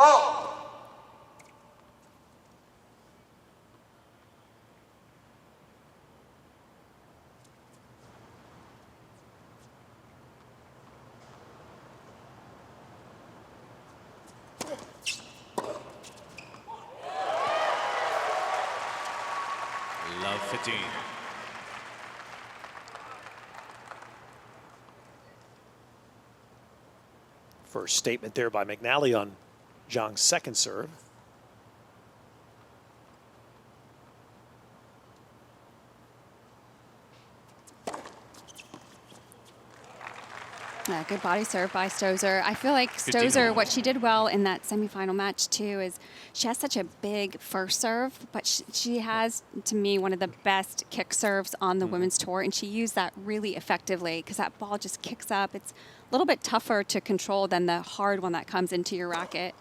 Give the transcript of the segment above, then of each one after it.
Love 15. First statement there by McNally on Zhang's second serve. Good body serve by Stosur. I feel like Stosur, what she did well in that semifinal match too is she has such a big first serve, but she has, to me, one of the best kick serves on the women's tour, and she used that really effectively because that ball just kicks up. It's a little bit tougher to control than the hard one that comes into your racket.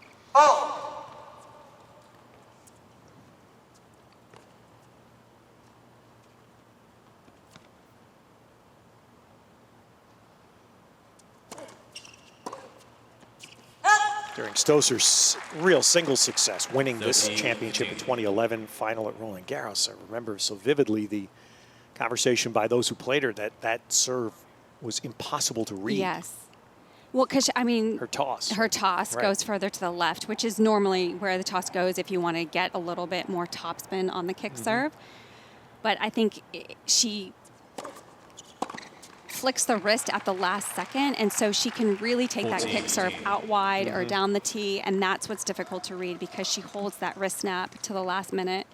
During Stosur's real singles success, winning this championship in 2011 final at Roland Garros. I remember so vividly the conversation by those who played her that that serve was impossible to read. Yes. Well, because, I mean, her toss right. Goes further to the left, which is normally where the toss goes if you want to get a little bit more topspin on the kick serve. But I think she flicks the wrist at the last second, and so she can really take that kick serve out wide or down the tee, and that's what's difficult to read because she holds that wrist snap to the last minute.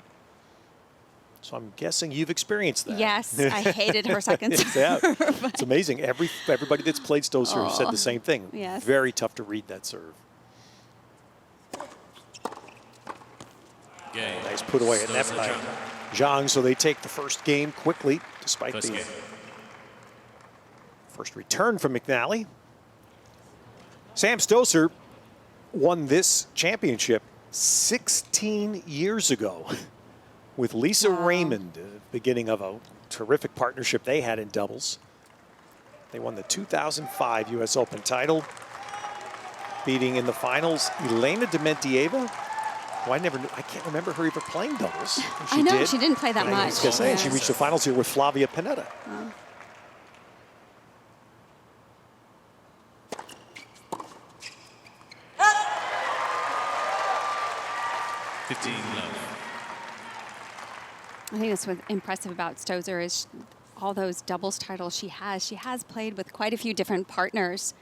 So I'm guessing you've experienced that. Yes, I hated her second serve. Yeah, it's amazing. Everybody that's played Stosur said the same thing. Yes. Very tough to read that serve. Nice put away at net by Zhang, so they take the first game quickly, despite the first return from McNally. Sam Stosur won this championship 16 years ago with Lisa Raymond, beginning of a terrific partnership they had in doubles. They won the 2005 US Open title, beating in the finals Elena Dementieva, who I can't remember her even playing doubles. I know, she didn't play that much. I was gonna say, she reached the finals here with Flavia Pennetta. 15 love. I think that's what's impressive about Stosur is all those doubles titles she has. She has played with quite a few different partners.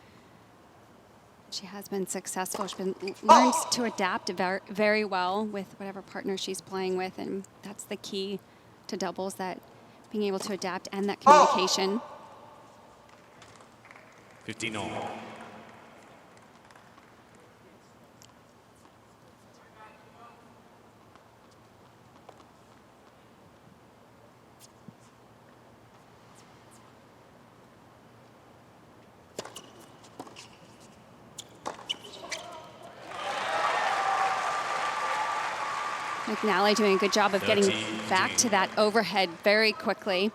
She has been successful. She's been learned to adapt very well with whatever partner she's playing with, and that's the key to doubles, that being able to adapt and that communication. 15 all. McNally doing a good job of getting back to that overhead very quickly.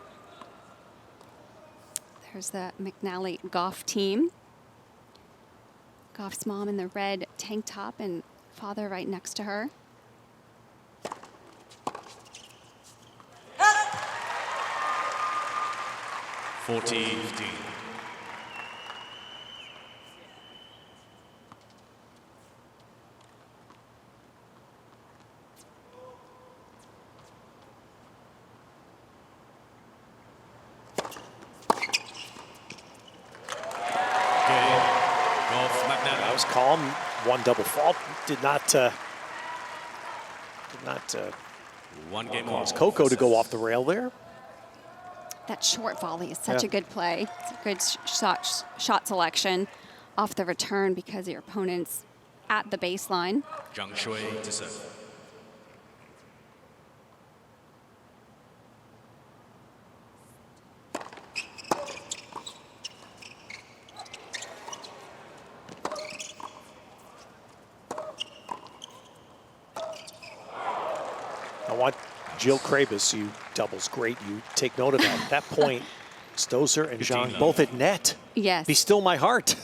There's the McNally Gauff team. Gauff's mom in the red tank top and father right next to her. $14-15. That was calm. One double fault. Did not one game cause Coco to go off the rail there. That short volley is such a good play. It's a good shot selection off the return because your opponent's at the baseline. Zhang Shuai to serve. I want Jill Krabus, you doubles great. You take note of that. At that point, Stosur and Zhang both at net. Yes. Be still my heart.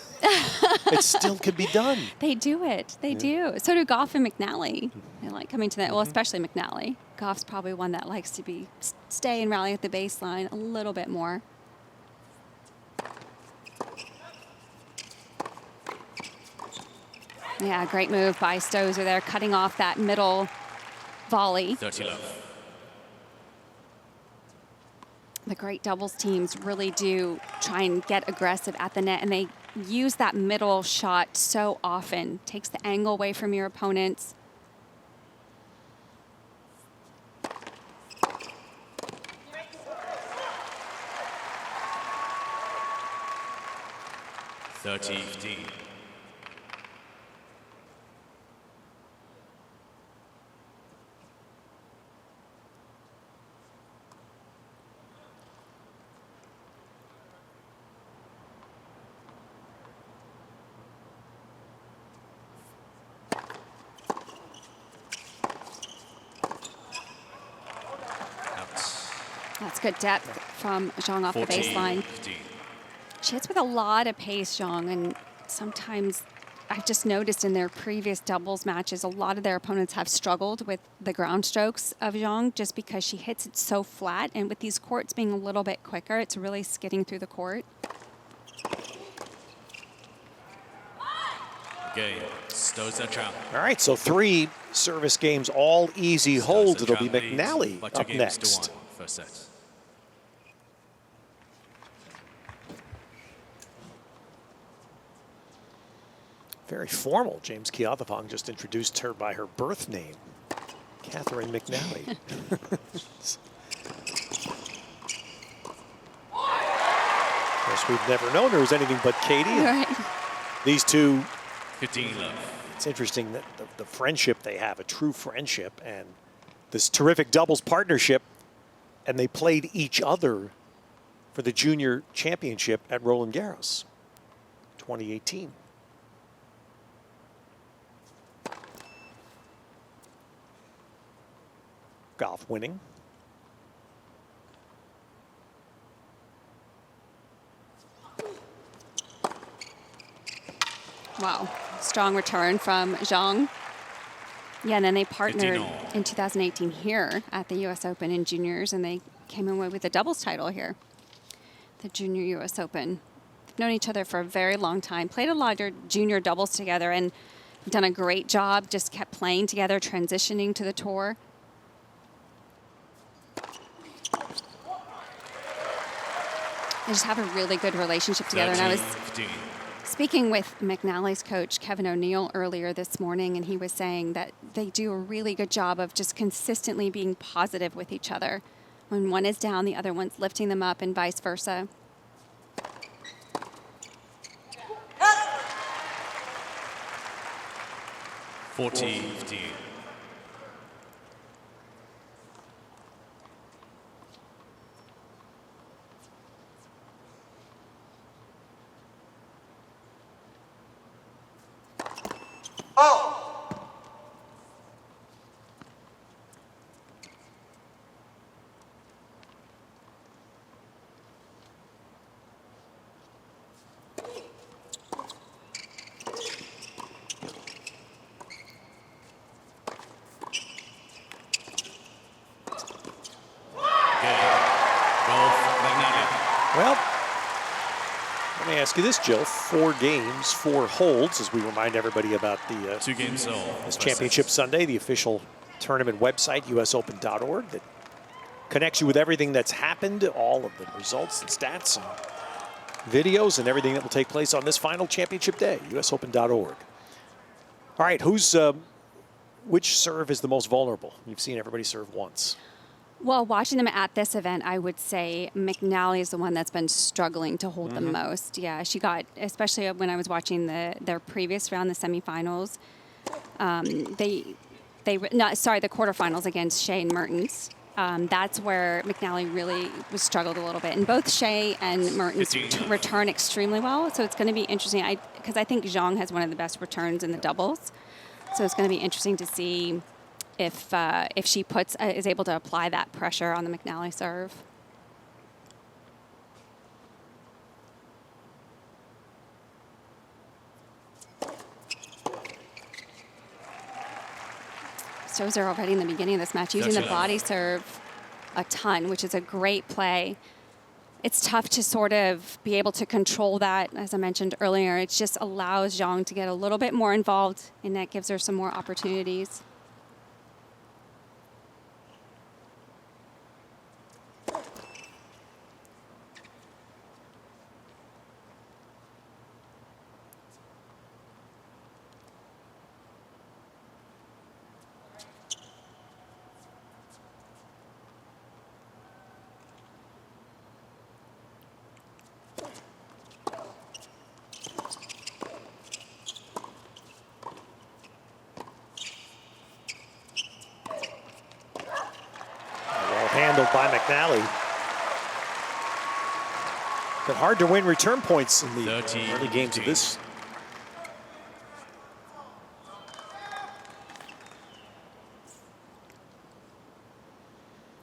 It still could be done. They do it. They do. So do Gauff and McNally. They like coming to that. Well, especially McNally. Gauff's probably one that likes to stay and rally at the baseline a little bit more. Yeah, great move by Stosur there, cutting off that middle volley. 30 love. The great doubles teams really do try and get aggressive at the net, and they use that middle shot so often. Takes the angle away from your opponents. $30-15. That's good depth from Zhang off the baseline. 14-15. She hits with a lot of pace, Zhang, and sometimes I've just noticed in their previous doubles matches, a lot of their opponents have struggled with the ground strokes of Zhang just because she hits it so flat, and with these courts being a little bit quicker, it's really skidding through the court. Game. Stosur Zhang. All right, so 3 service games, all easy holds. Stosur It'll be Zhang leads McNally by 2 up games next. to 1. First set. Very formal. James Kiathafong just introduced her by her birth name, Catherine McNally. Of course, we've never known her as anything but Katie. Right. These two, 15 love. it's interesting that the friendship they have, a true friendship, and this terrific doubles partnership, and they played each other for the junior championship at Roland Garros 2018. Gauff winning. Wow, strong return from Zhang. Yeah, and then they partnered 15-all. in 2018 here at the U.S. Open in juniors, and they came away with a doubles title here, the Junior U.S. Open. They've known each other for a very long time, played a lot of junior doubles together, and done a great job, just kept playing together, transitioning to the tour. They just have a really good relationship together. And I was 13-15. speaking with McNally's coach, Kevin O'Neill, earlier this morning, and he was saying that they do a really good job of just consistently being positive with each other. When one is down, the other one's lifting them up, and vice versa. Fourteen, 15. Gauff, McNally. Well, let me ask you this, Jill. 4 games, 4 holds, as we remind everybody about the 2 games all. this First Championship set. Sunday, the official tournament website, usopen.org, that connects you with everything that's happened, all of the results and stats and videos and everything that will take place on this final championship day, usopen.org. All right, which serve is the most vulnerable? You've seen everybody serve once. Well, watching them at this event, I would say McNally is the one that's been struggling to hold the most. Yeah, she got, especially when I was watching their previous round, the semifinals. The quarterfinals against Shuai and Mertens. That's where McNally really was struggled a little bit. And both Shuai and Mertens 15. return extremely well, so it's going to be interesting. Because I think Zhang has one of the best returns in the doubles, so it's going to be interesting to see if she is able to apply that pressure on the McNally serve. Stosur already in the beginning of this match using the body serve a ton, which is a great play. It's tough to sort of be able to control that, as I mentioned earlier. It just allows Zhang to get a little bit more involved, and that gives her some more opportunities. Handled by McNally. But hard to win return points in the early games of this.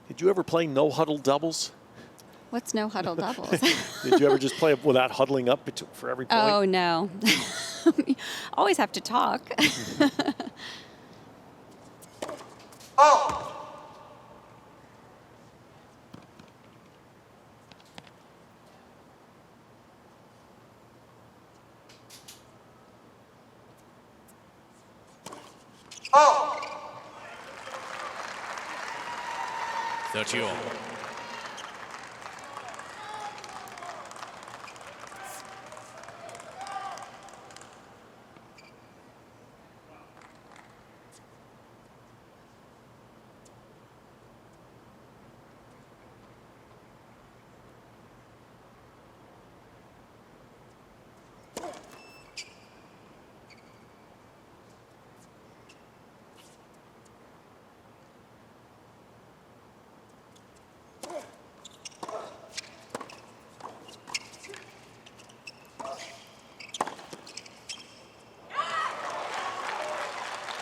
Did you ever play no huddle doubles? What's no huddle doubles? Did you ever just play without huddling up for every point? Oh, no. Always have to talk. Oh! Oh! 30 all.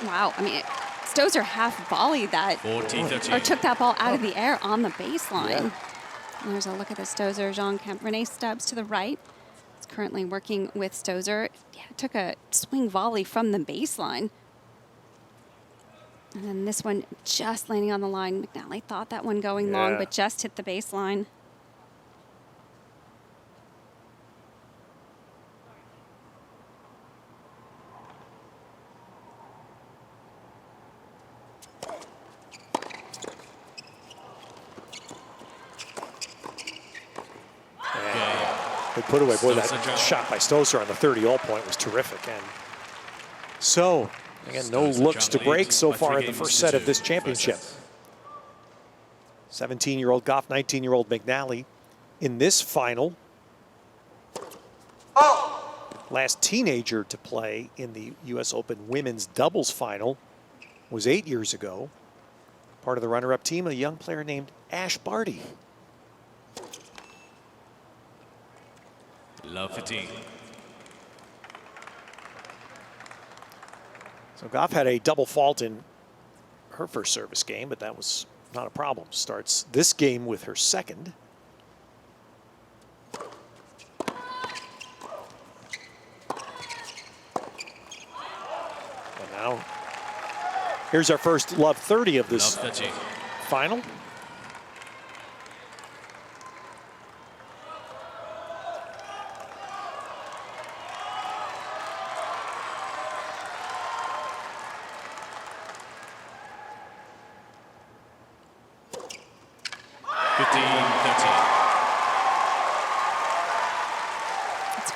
Wow, I mean, Stosur half volleyed that, 40-13. or took that ball out of the air on the baseline. Yeah. And there's a look at the Stosur. Zhang Kemp, Renee Stubbs to the right. Is currently working with Stosur. Yeah, took a swing volley from the baseline. And then this one just landing on the line. McNally thought that one going long, but just hit the baseline. Good put away. Boy, that shot by Stosur on the 30-all point was terrific. And so, again, no looks to break so far in the first set of this championship. 17-year-old Gauff, 19-year-old McNally in this final. Last teenager to play in the U.S. Open women's doubles final was 8 years ago. Part of the runner-up team, a young player named Ash Barty. Love 15. So Gauff had a double fault in her first service game, but that was not a problem. Starts this game with her second. And now, here's our first love 30 of this final.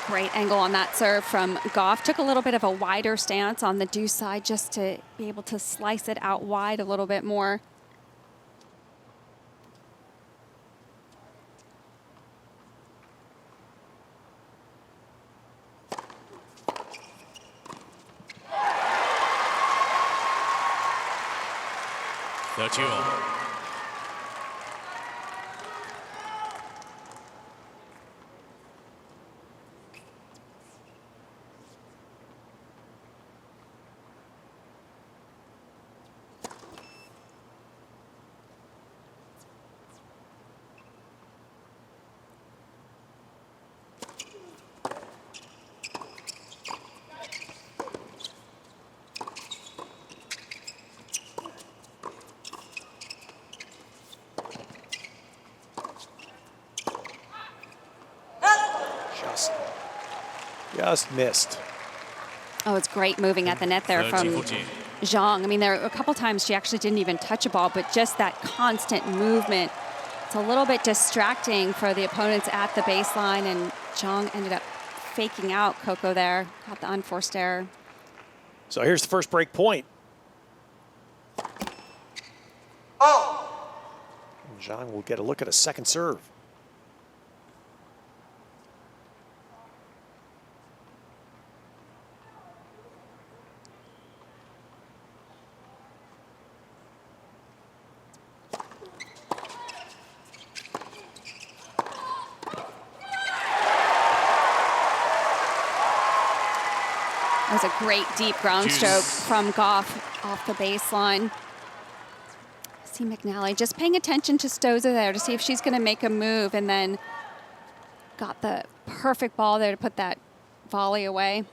Great angle on that serve from Gauff. Took a little bit of a wider stance on the deuce side just to be able to slice it out wide a little bit more. just missed. Oh, it's great moving at the net there from 30-14. Zhang. I mean, there were a couple times she actually didn't even touch a ball, but just that constant movement. It's a little bit distracting for the opponents at the baseline, and Zhang ended up faking out Coco there, got the unforced error. So here's the first break point. And Zhang will get a look at a second serve. That was a great deep ground stroke from Gauff off the baseline. See McNally just paying attention to Stosur there to see if she's going to make a move, and then got the perfect ball there to put that volley away.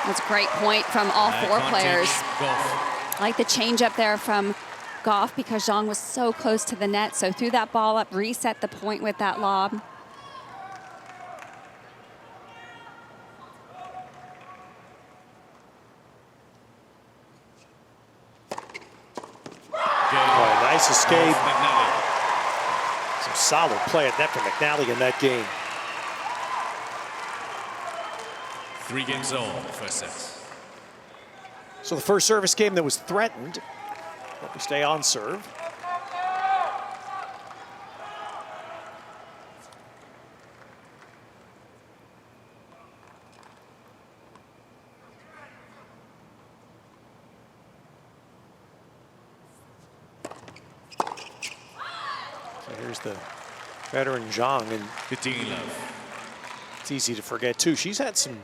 That's a great point from all four players. I like the change up there from Gauff because Zhang was so close to the net. So threw that ball up, reset the point with that lob. Oh, nice escape. Some solid play at net for McNally in that game. 3 games all, first set. So the first service game that was threatened, but we stay on serve. So here's the veteran Zhang, and 15 love. it's easy to forget too. She's had some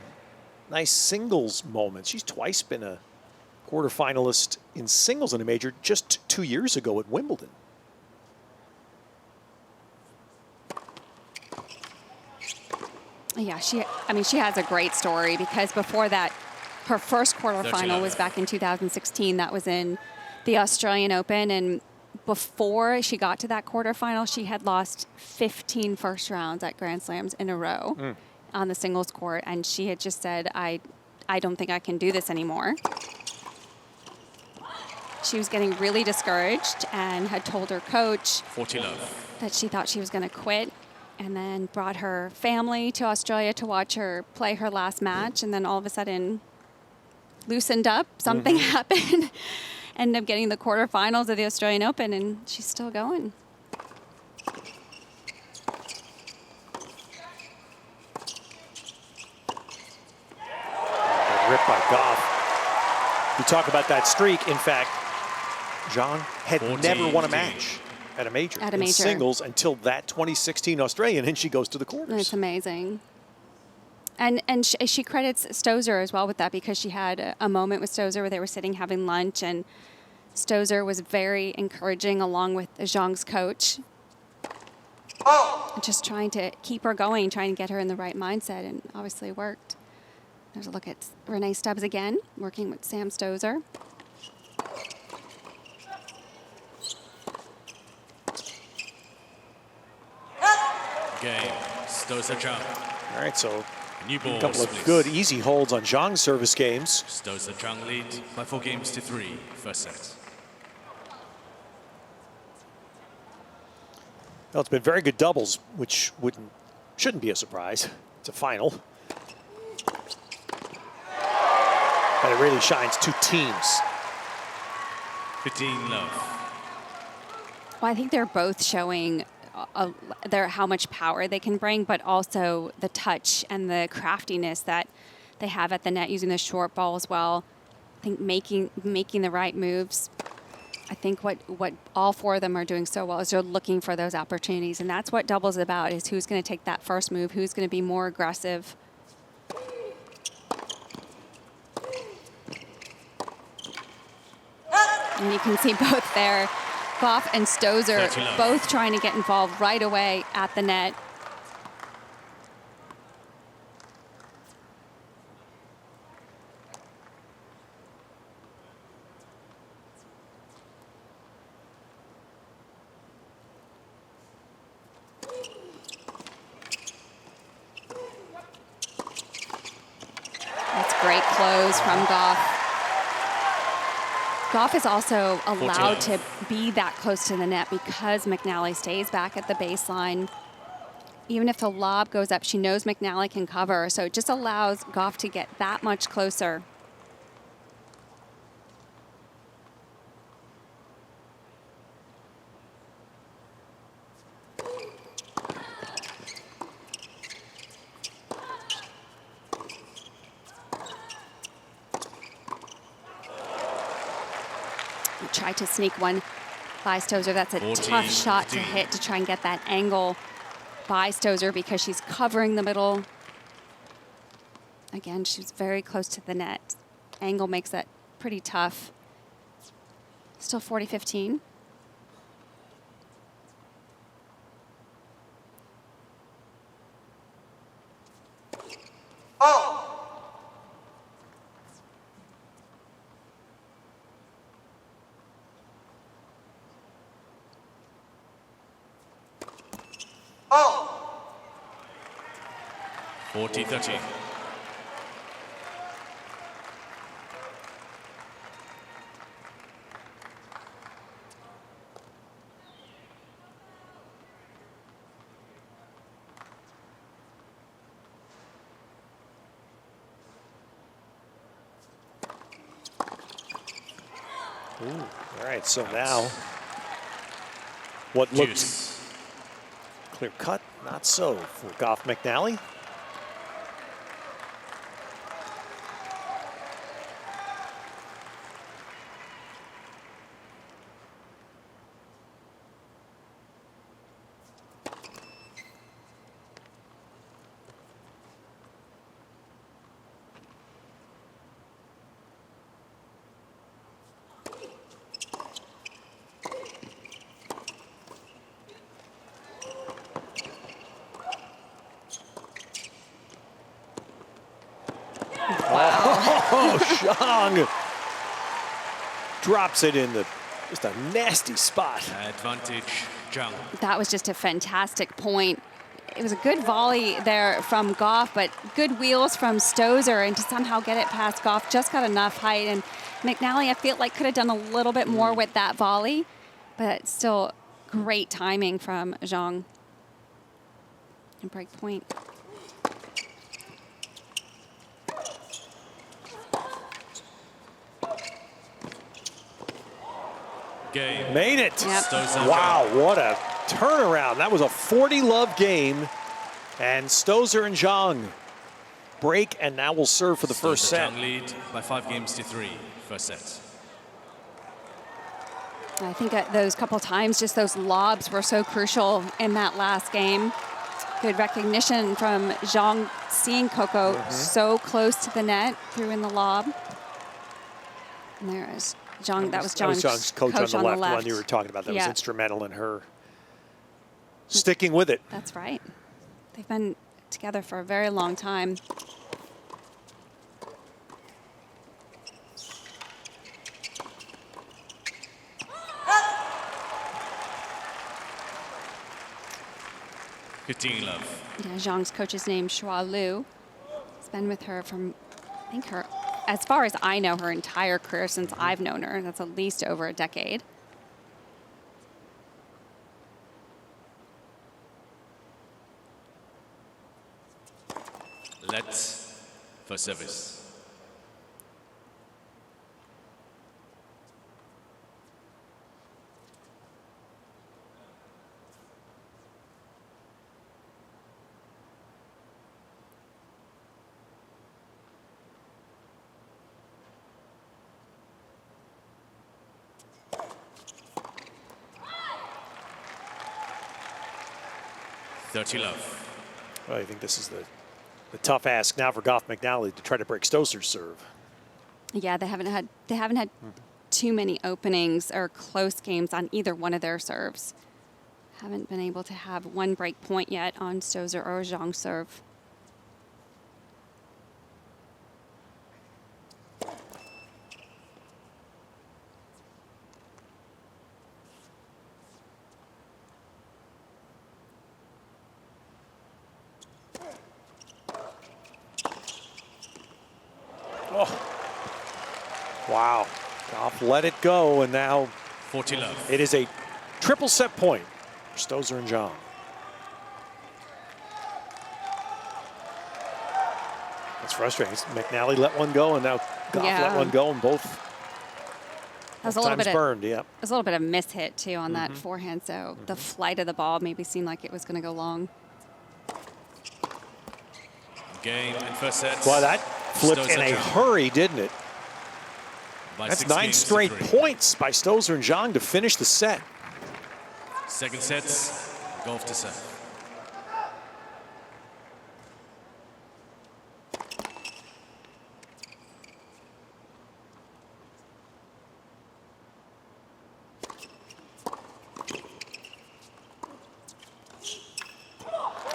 nice singles moments. She's twice been a quarterfinalist in singles in a major, just 2 years ago at Wimbledon. Yeah, she has a great story because before that, her first quarterfinal was back in 2016. That was in the Australian Open, and before she got to that quarterfinal, she had lost 15 first rounds at Grand Slams in a row on the singles court, and she had just said, I don't think I can do this anymore. She was getting really discouraged and had told her coach 40 love. that she thought she was going to quit, and then brought her family to Australia to watch her play her last match, and then all of a sudden loosened up, something happened, ended up getting the quarterfinals of the Australian Open, and she's still going. Ripped by Gauff. You talk about that streak. In fact, Zhang had 14, never won a 15. match at a major At a in major. singles until that 2016 Australian, and she goes to the quarters. It's amazing. And she credits Stosur as well with that, because she had a moment with Stosur where they were sitting having lunch, and Stosur was very encouraging along with Zhang's coach. Just trying to keep her going, trying to get her in the right mindset, and obviously worked. There's a look at Renee Stubbs again, working with Sam Stosur. Game. Stosur Zhang. All right, so New ball. a couple of good, easy holds on Zhang's service games. Stosur Zhang lead by 4 games to 3. First set. Well, it's been very good doubles, which shouldn't be a surprise. It's a final. But it really shines two teams. 15 love. Well, I think they're both showing how much power they can bring, but also the touch and the craftiness that they have at the net, using the short ball as well. I think making the right moves. I think what all four of them are doing so well is they're looking for those opportunities, and that's what doubles is about, is who's going to take that first move, who's going to be more aggressive. And you can see both there, Gauff and Stosur, both trying to get involved right away at the net. That's great close from Gauff. Gauff is also allowed to be that close to the net because McNally stays back at the baseline. Even if the lob goes up, she knows McNally can cover, so it just allows Gauff to get that much closer. Try to sneak one by Stosur. That's a tough shot to hit to try and get that angle by Stosur because she's covering the middle. Again, she's very close to the net. Angle makes that pretty tough. Still 40-15. Oh! Oh! 40-30. Ooh, all right, so now what looked clear cut, not so for Gauff McNally. Oh, Zhang drops it in just a nasty spot. Advantage, Zhang. That was just a fantastic point. It was a good volley there from Gauff, but good wheels from Stosur, and to somehow get it past Gauff, just got enough height. And McNally, I feel like, could have done a little bit more with that volley, but still great timing from Zhang. And break point. Game. Made it. Yep. Wow, what a turnaround. That was a 40-love game. And Stosur and Zhang break, and now will serve for the first set. Zhang lead by 5-3, first set. I think at those couple times, just those lobs were so crucial in that last game. Good recognition from Zhang, seeing Coco so close to the net, threw in the lob. And there is Zhang. That was Zhang's coach on the left, one you were talking about. That was instrumental in her sticking with it. That's right. They've been together for a very long time. Good love. Yeah, Zhang's coach's name, Shuai Zhang. He's been with her from, I think, as far as I know, her entire career since I've known her. That's at least over a decade. Let's for service. Love. Well, I think this is the tough ask now for Gauff McNally to try to break Stosur's serve. Yeah, they haven't had too many openings or close games on either one of their serves. Haven't been able to have one break point yet on Stosur or Zhang serve. Oh. Wow. Gauff let it go, and now 40 love. it is a triple set point for Stosur and Zhang. It's frustrating. McNally let one go, and now Gauff let one go, and both was a little bit burned. Yeah. It was a little bit of mishit too on that forehand, so the flight of the ball maybe seemed like it was going to go long. Game and first set. Well, that flipped in a hurry, didn't it? That's 9 straight points by Stosur and Zhang to finish the set. Second set, Gauff to serve.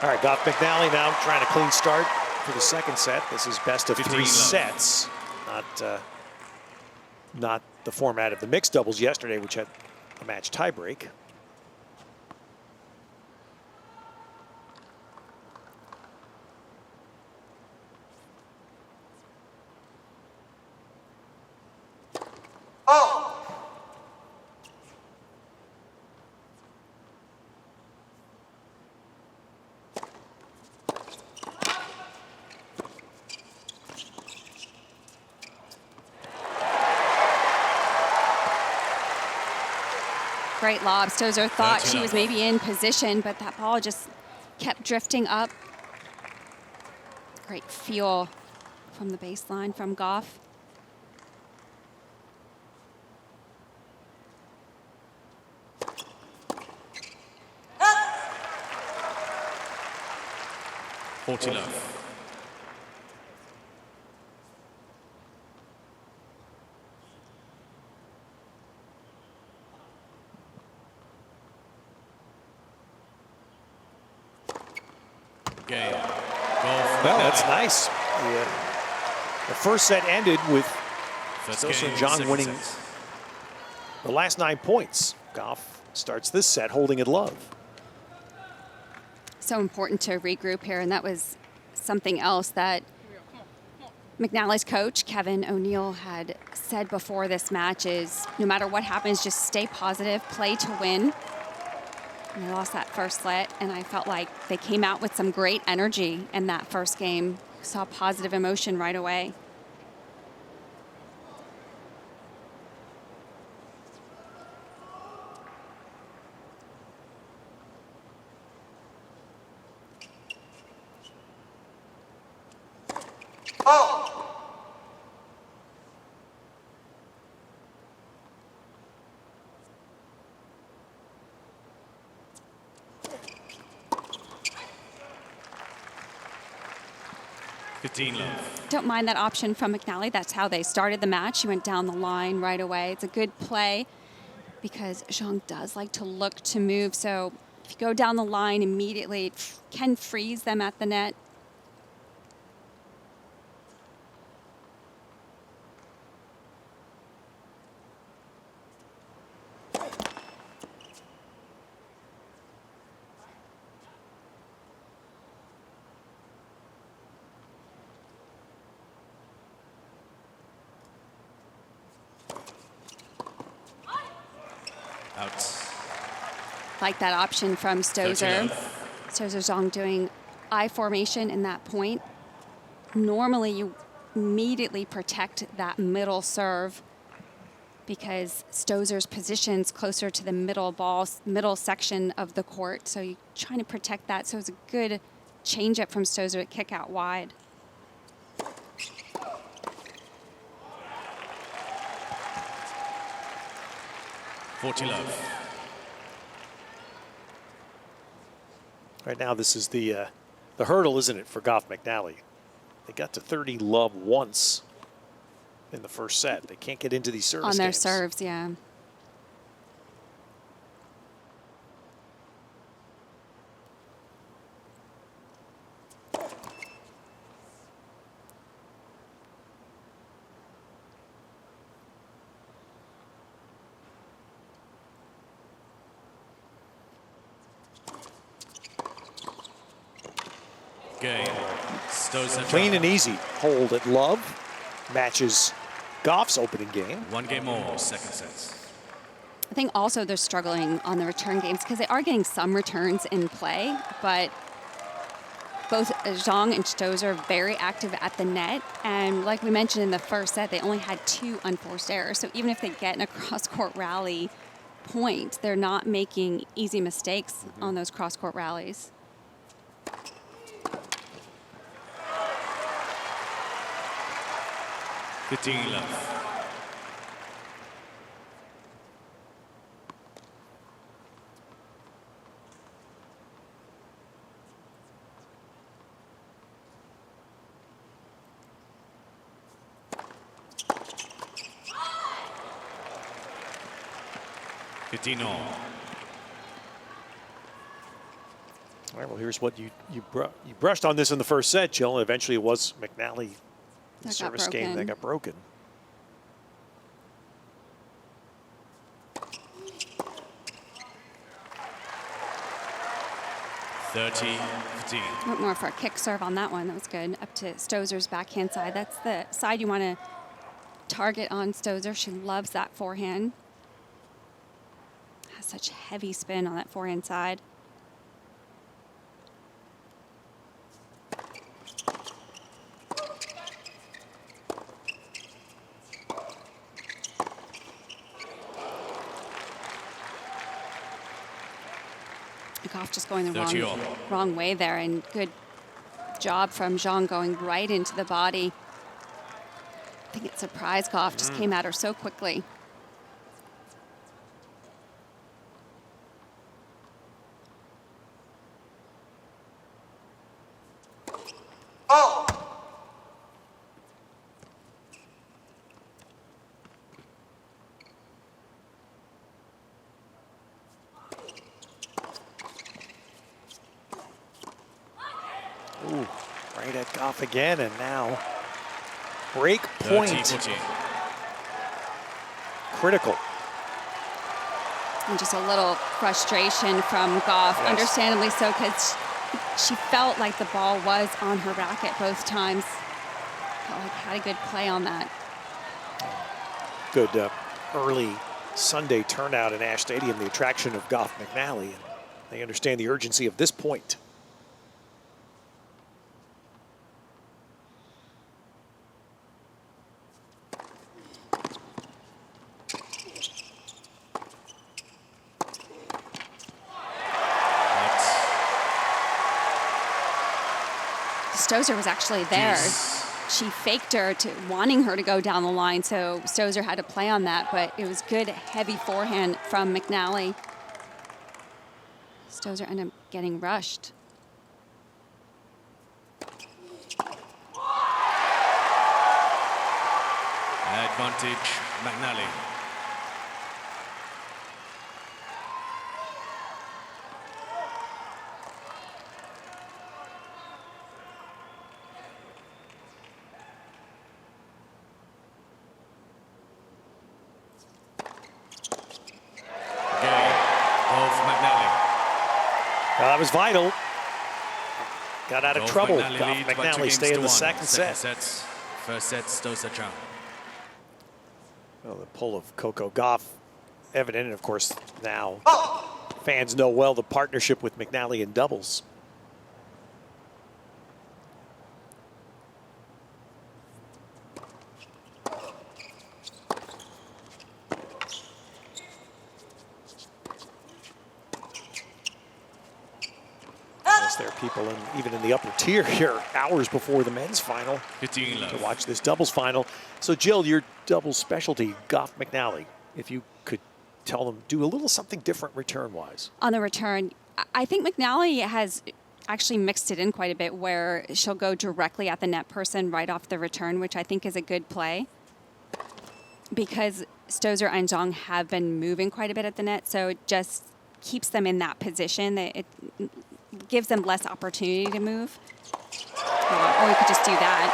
All right, Gauff McNally now trying a clean start for the second set. This is best of 3 sets, not the format of the mixed doubles yesterday, which had a match tiebreak. Great lob. Stosur thought she was maybe in position, but that ball just kept drifting up. Great feel from the baseline from Gauff. Forty love. Game. Well, that's nice. The first set ended with Stosur and Zhang winning the last 9 points. Gauff starts this set holding it love. So important to regroup here, and that was something else that McNally's coach, Kevin O'Neill, had said before this match is no matter what happens, just stay positive, play to win. And they lost that first set, and I felt like they came out with some great energy in that first game. Saw positive emotion right away. Oh! 15 love. Don't mind that option from McNally. That's how they started the match. She went down the line right away. It's a good play because Zhang does like to look to move. So if you go down the line immediately, it can freeze them at the net. Out. Like that option from Stosur. Stosur Zhang doing I formation in that point. Normally you immediately protect that middle serve because Stosur's position's closer to the middle section of the court. So you're trying to protect that. So it's a good change up from Stosur to kick out wide. Love. Right now, this is the hurdle, isn't it, for Gauff McNally? They got to 30 love once in the first set. They can't get into these service on their games. serves, yeah. Game. Stosur Clean Zhang. and easy. Hold at love. Matches Gauff's opening game. 1 game more, second sets. I think also they're struggling on the return games because they are getting some returns in play, but both Zhang and Stosur are very active at the net. And like we mentioned in the first set, they only had 2 unforced errors. So even if they get in a cross-court rally point, they're not making easy mistakes on those cross-court rallies. Love. All. All right, well, here's what you brushed on this in the first set, Jill, and eventually it was McNally, the service game that got broken. Went more for a kick serve on that one. That was good. Up to Stosur's backhand side. That's the side you want to target on Stosur. She loves that forehand. Has such heavy spin on that forehand side. Gauff just going the wrong way there, and good job from Zhang going right into the body. I think it surprised Gauff, just came at her so quickly. Ooh, right at Gauff again, and now break point. Critical. And just a little frustration from Gauff, understandably so, because she felt like the ball was on her racket both times. Felt like had a good play on that. Good early Sunday turnout in Ash Stadium, the attraction of Gauff McNally, and they understand the urgency of this point. Stosur was actually there. She faked her to wanting her to go down the line, so Stosur had to play on that, but it was good, heavy forehand from McNally. Stosur ended up getting rushed. Advantage, McNally. That was vital. Got out of Gauff trouble. McNally Gauff leads by 2 McNally games stay to in the 1. second set. First set, Stosur Zhang. Well, the pull of Coco Gauff evident, and of course now fans know well the partnership with McNally in doubles. There are people even in the upper tier here hours before the men's final to watch this doubles final. So Jill, your doubles specialty, Gauff McNally, if you could tell them, do a little something different return-wise. On the return, I think McNally has actually mixed it in quite a bit where she'll go directly at the net person right off the return, which I think is a good play. because Stosur and Zhang have been moving quite a bit at the net, so it just keeps them in that position. That it gives them less opportunity to move. Or we could just do that.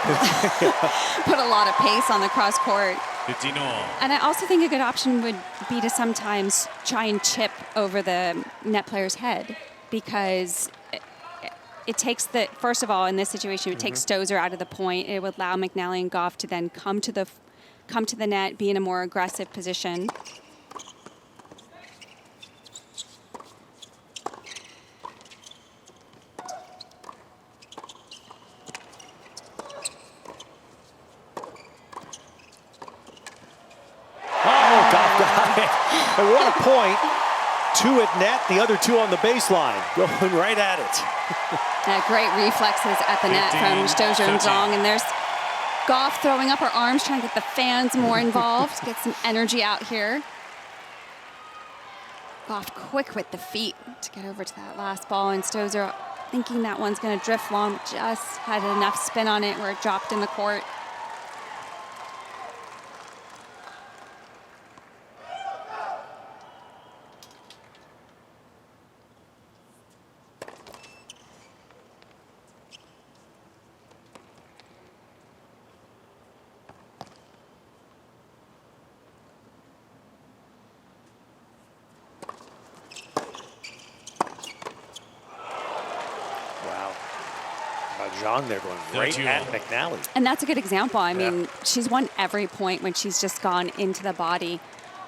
Put a lot of pace on the cross court. 15 all. And I also think a good option would be to sometimes try and chip over the net player's head, because it takes the, first of all, in this situation, it takes Stosur out of the point. It would allow McNally and Gauff to then come to the net, be in a more aggressive position. And what a point. 2 at net, the other 2 on the baseline. Going right at it. Great reflexes at the net from Stosur and Zhang. And there's Gauff throwing up her arms, trying to get the fans more involved, get some energy out here. Gauff quick with the feet to get over to that last ball. And Stosur thinking that one's going to drift long, just had enough spin on it where it dropped in the court. Zhang there going right at McNally. And that's a good example. I mean, she's won every point when she's just gone into the body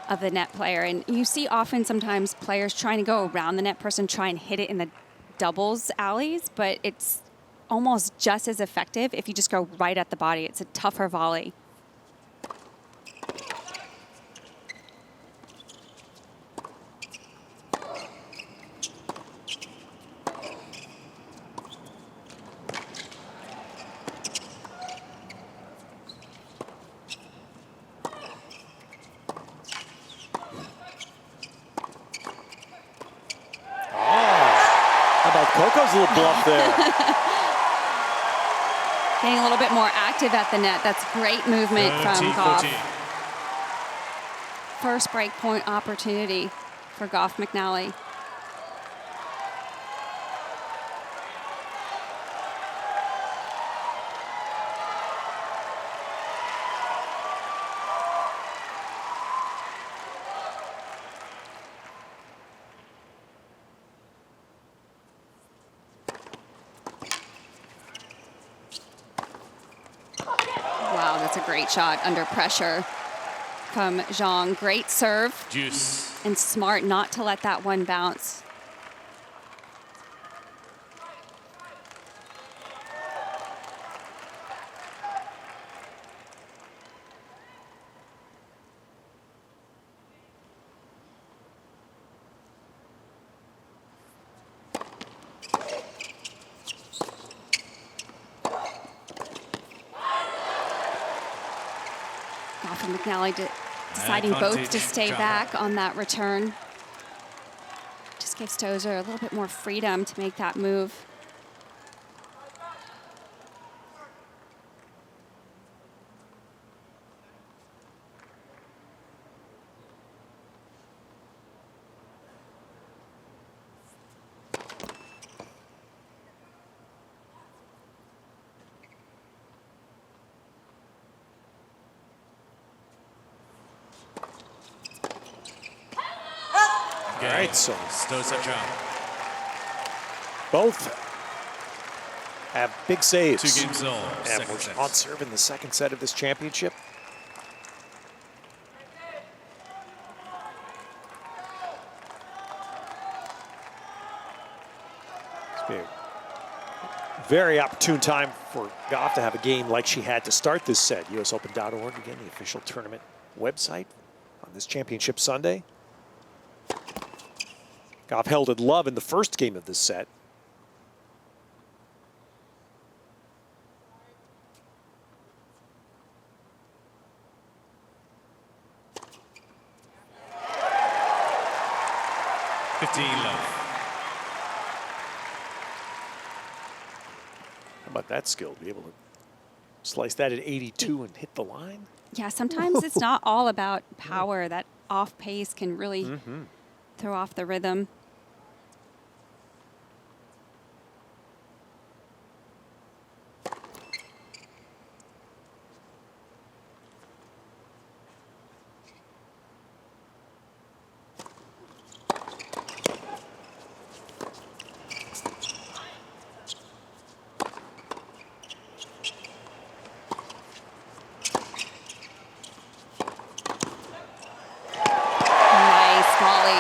of the net player. And you see often sometimes players trying to go around the net person, try and hit it in the doubles alleys, but it's almost just as effective if you just go right at the body. It's a tougher volley. Coco's little bluff there. Getting a little bit more active at the net. That's great movement from Gauff. First break point opportunity for Gauff McNally. That's a great shot under pressure from Zhang. Great serve. Juice. And smart not to let that one bounce. Gauff and McNally deciding both to stay back on that return. Just gives Stosur a little bit more freedom to make that move. All right, so Stosur both have big saves. 2 games all. And we're on serve in the second set of this championship. It's been a very opportune time for Gauff to have a game like she had to start this set. USOpen.org, again, the official tournament website on this championship Sunday. Gauff held in love in the first game of this set. How about that skill to be able to Slice that at 82 and hit the line. Yeah, sometimes it's not all about power. That off pace can really throw off the rhythm.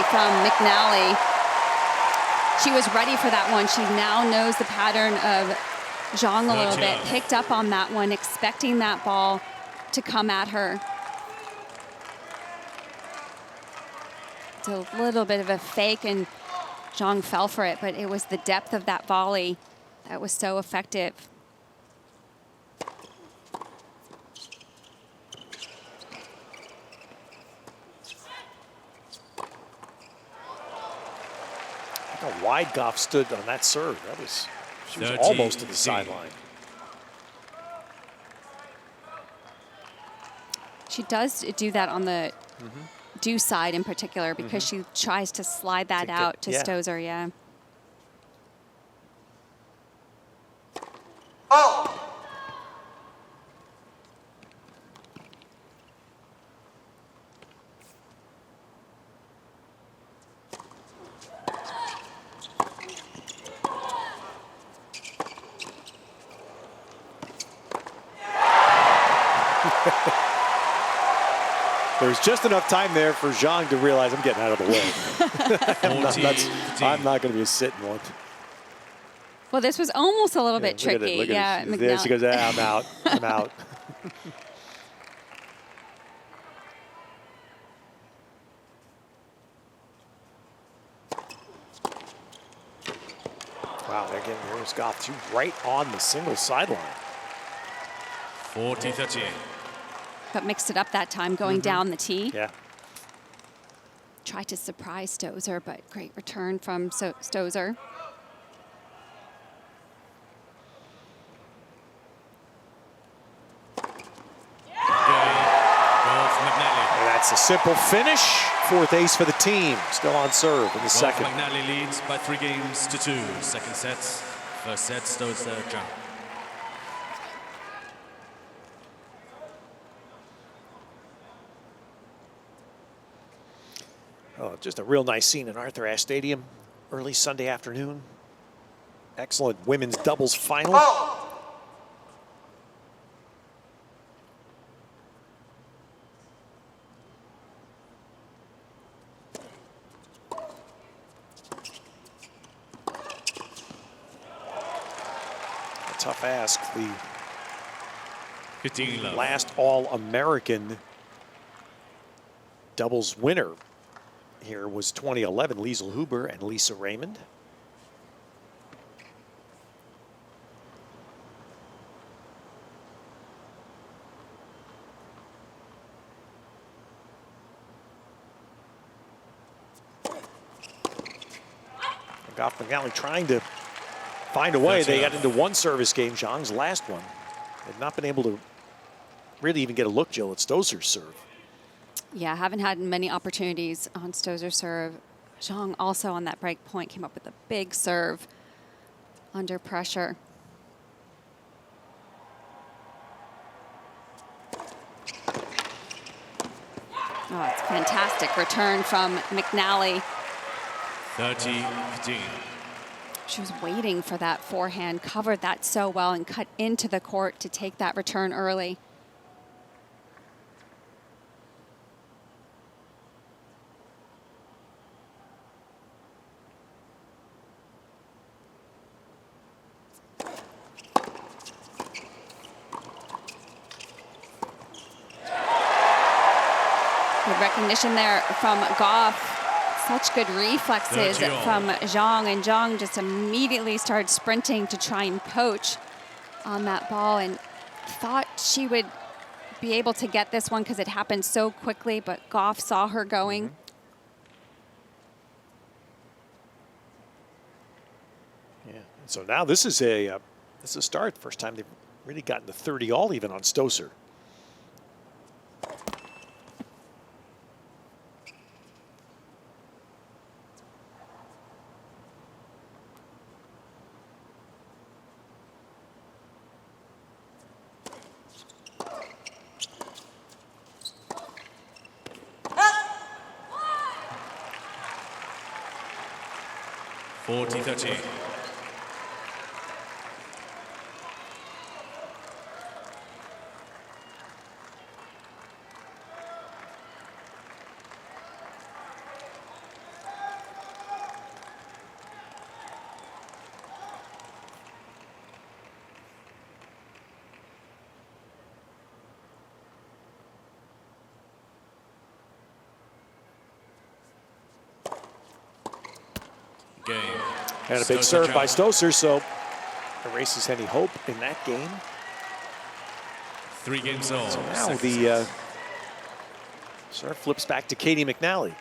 From McNally. She was ready for that one. She now knows the pattern of Zhang a little bit. Picked up on that one, expecting that ball to come at her. It's a little bit of a fake, and Zhang fell for it, but it was the depth of that volley that was so effective. How wide Gauff stood on that serve. That was, she was almost to the sideline. She does do that on the do side in particular because she tries to slide that out to Stosur, yeah. Oh! There's just enough time there for Zhang to realize I'm getting out of the way. I'm not going to be a sitting one. Well, this was almost a little bit tricky. Look at Yeah, there she goes, I'm out. I'm out. Wow, again, there's Gauff too, right on the single sideline. 40-38. But mixed it up that time, going down the tee. Yeah. Tried to surprise Stosur, but great return from Stosur. That's a simple finish. Fourth ace for the team. Still on serve in the second. McNally leads by 3 games to 2. Second set. First set, Stosur, Zhang. Oh, just a real nice scene in Arthur Ashe Stadium. Early Sunday afternoon. Excellent women's doubles final. Oh! Tough ask. The 15 love. last All-American doubles winner here was 2011, Liesl Huber and Lisa Raymond. Gauff and McNally trying to find a way. They got into one service game, Zhang's last one. They've not been able to really even get a look, Jill, at Stosur's serve. Yeah, haven't had many opportunities on Stosur's serve. Zhang also on that break point came up with a big serve under pressure. Oh, it's a fantastic return from McNally. 30-15. She was waiting for that forehand, covered that so well, and cut into the court to take that return early. Good recognition there from Gauff. Such good reflexes from Zhang, and Zhang just immediately started sprinting to try and poach on that ball, and thought she would be able to get this one because it happened so quickly, but Gauff saw her going. Yeah. So now this is a start. First time they've Really gotten to 30 all even on Stosur. (40-30). Game. And a big serve by Stosur, so erases any hope in that game. 3 games all. So now the serve flips back to Katie McNally.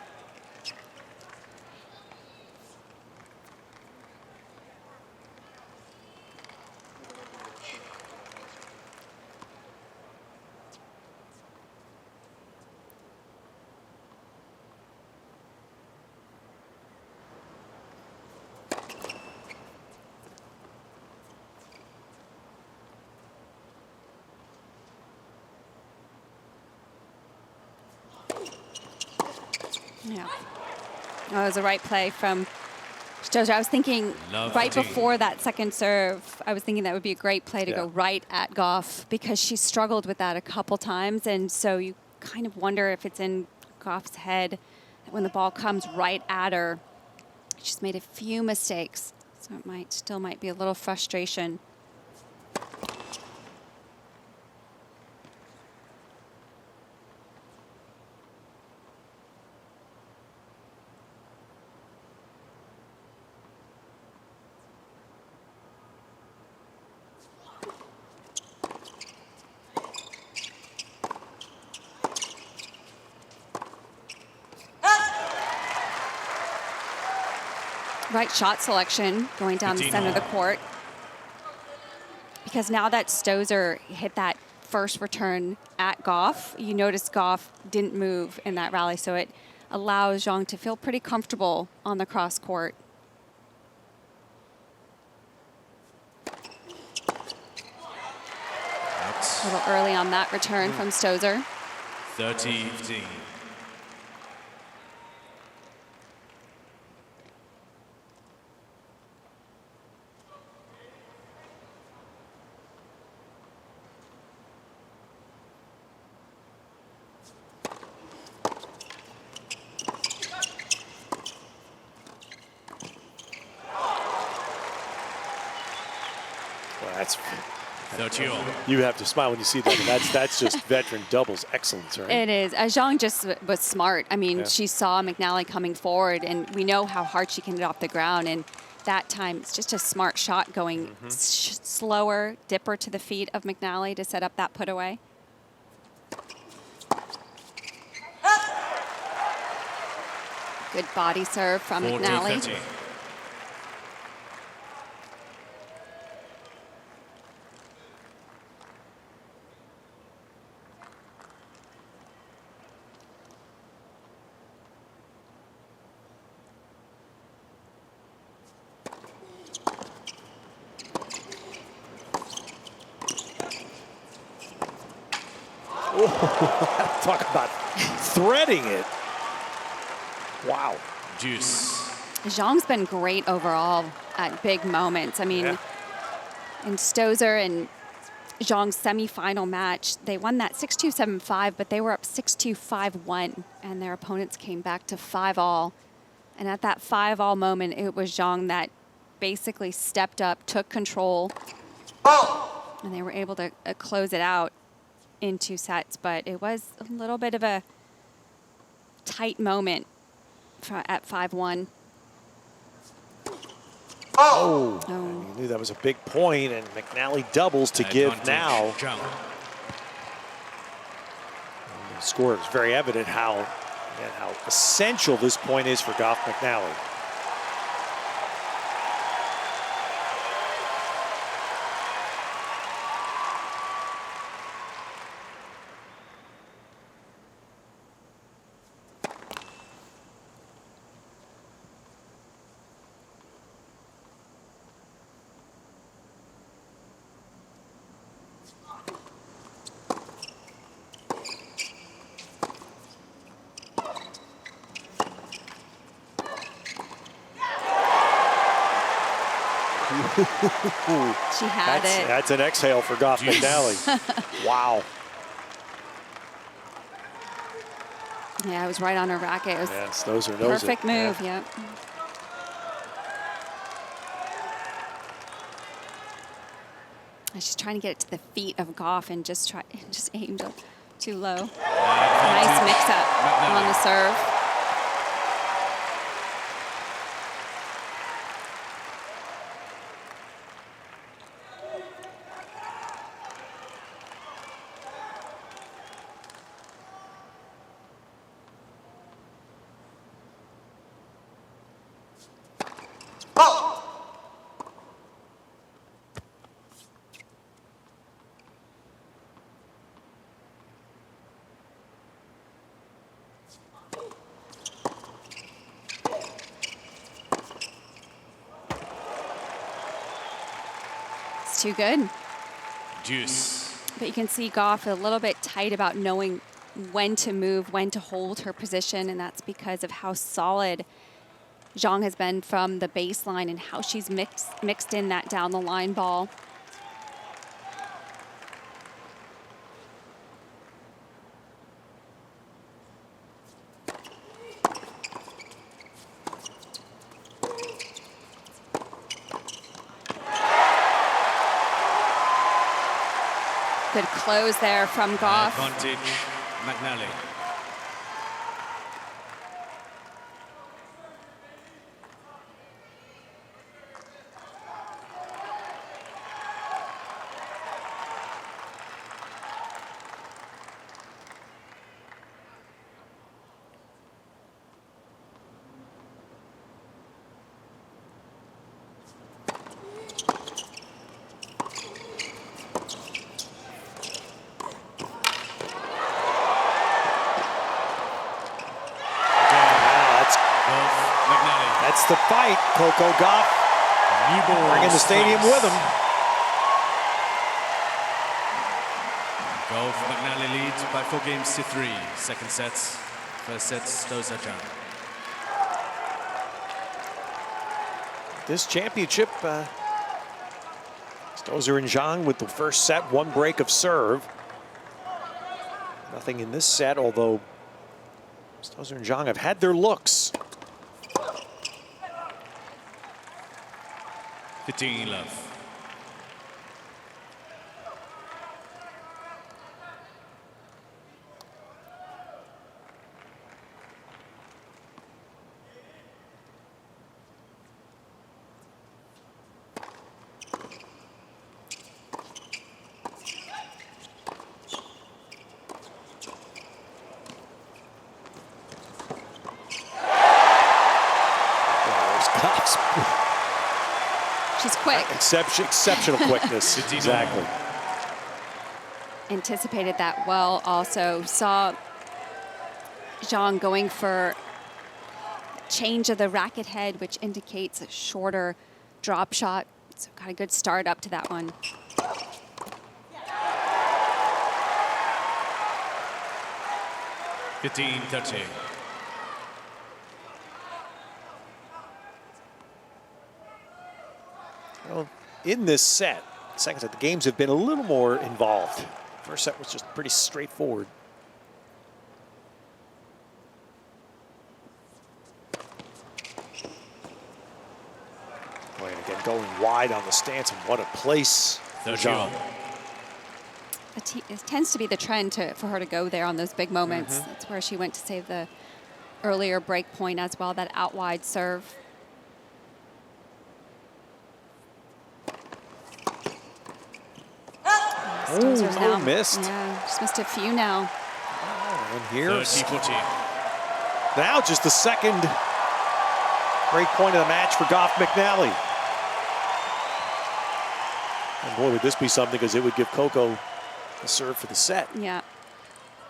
Yeah. That was the right play from Stosur. I was thinking right before that second serve, I was thinking that would be a great play to go right at Gauff because she struggled with that a couple times. And so you kind of wonder if it's in Gauff's head that when the ball comes right at her, she's made a few mistakes. So it still might be a little frustration. Right shot selection going down the center of the court. Because now that Stosur hit that first return at Gauff, you notice Gauff didn't move in that rally, so it allows Zhang to feel pretty comfortable on the cross court. A little early on that return from Stosur. 30-15. That's 30 all. you have to smile when you see that. That's just veteran doubles excellence, right? It is. Zhang just was smart. I mean, she saw McNally coming forward, and we know how hard she can get off the ground. And that time, it's just a smart shot going slower, dipper to the feet of McNally to set up that put away. Good body serve from McNally. 40-30. Talk about threading it. Wow. Deuce. Zhang's been great overall at big moments. I mean, in Stosur and Zhang's semifinal match, they won that 6-2, 7-5, but they were up 6-2, 5-1, and their opponents came back to 5-all. And at that 5-all moment, it was Zhang that basically stepped up, took control, and they were able to close it out in 2 sets. But it was a little bit of a tight moment at 5-1. Oh, you knew that was a big point, and McNally doubles to give now. The score is very evident how essential this point is for Gauff McNally. She had it. That's an exhale for Gauff McNally. Wow. Yeah, it was right on her racket. It was Yes, those are knows perfect it. move. Yeah. Yep. She's trying to get it to the feet of Gauff and just aimed up too low. Nice mix up on the serve. Too good. Deuce. But you can see Gauff a little bit tight about knowing when to move, when to hold her position, and that's because of how solid Zhang has been from the baseline and how she's mixed in that down the line ball. Good close there from Gauff. Advantage, McNally. That's the fight. Coco Gauff bringing the stadium with him. Gauff McNally leads by 4-3. Second sets. First set, Shuai Zhang. This championship, Stosur and Zhang with the first set, one break of serve. Nothing in this set, although Stosur and Zhang have had their looks. 15 love. She's quick. Exceptional quickness. Exactly. Anticipated that well. Also saw Zhang going for change of the racket head, which indicates a shorter drop shot. So got a good start up to that one. (15-13). Well, in this set, second set, the games have been a little more involved. First set was just pretty straightforward. Boy, and again, going wide on the stance, and what a place for Zhang. It tends to be the trend for her to go there on those big moments. That's where she went to save the earlier break point as well, that out wide serve. Oh, missed. Yeah, just missed a few now. Oh, and here's 30-40. now just the second break point of the match for Gauff McNally. And boy, would this be something, because it would give Coco a serve for the set. Yeah.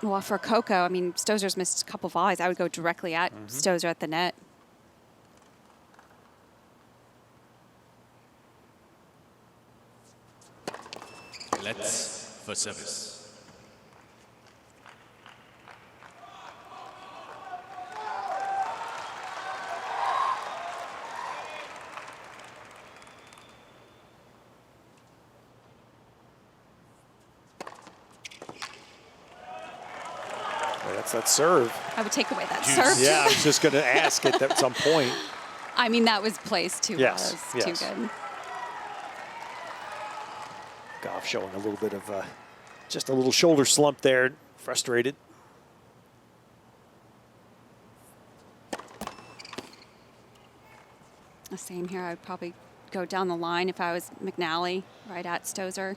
Well, for Coco, I mean, Stosur's missed a couple volleys. I would go directly at Stosur at the net. Let's for service. that serve. I would take away that serve. Yeah, I was just going to ask it at some point. I mean, that was placed too well. It was Yes. too good. Gauff showing a little bit of just a little shoulder slump there, frustrated. The same here. I'd probably go down the line if I was McNally, right at Stosur.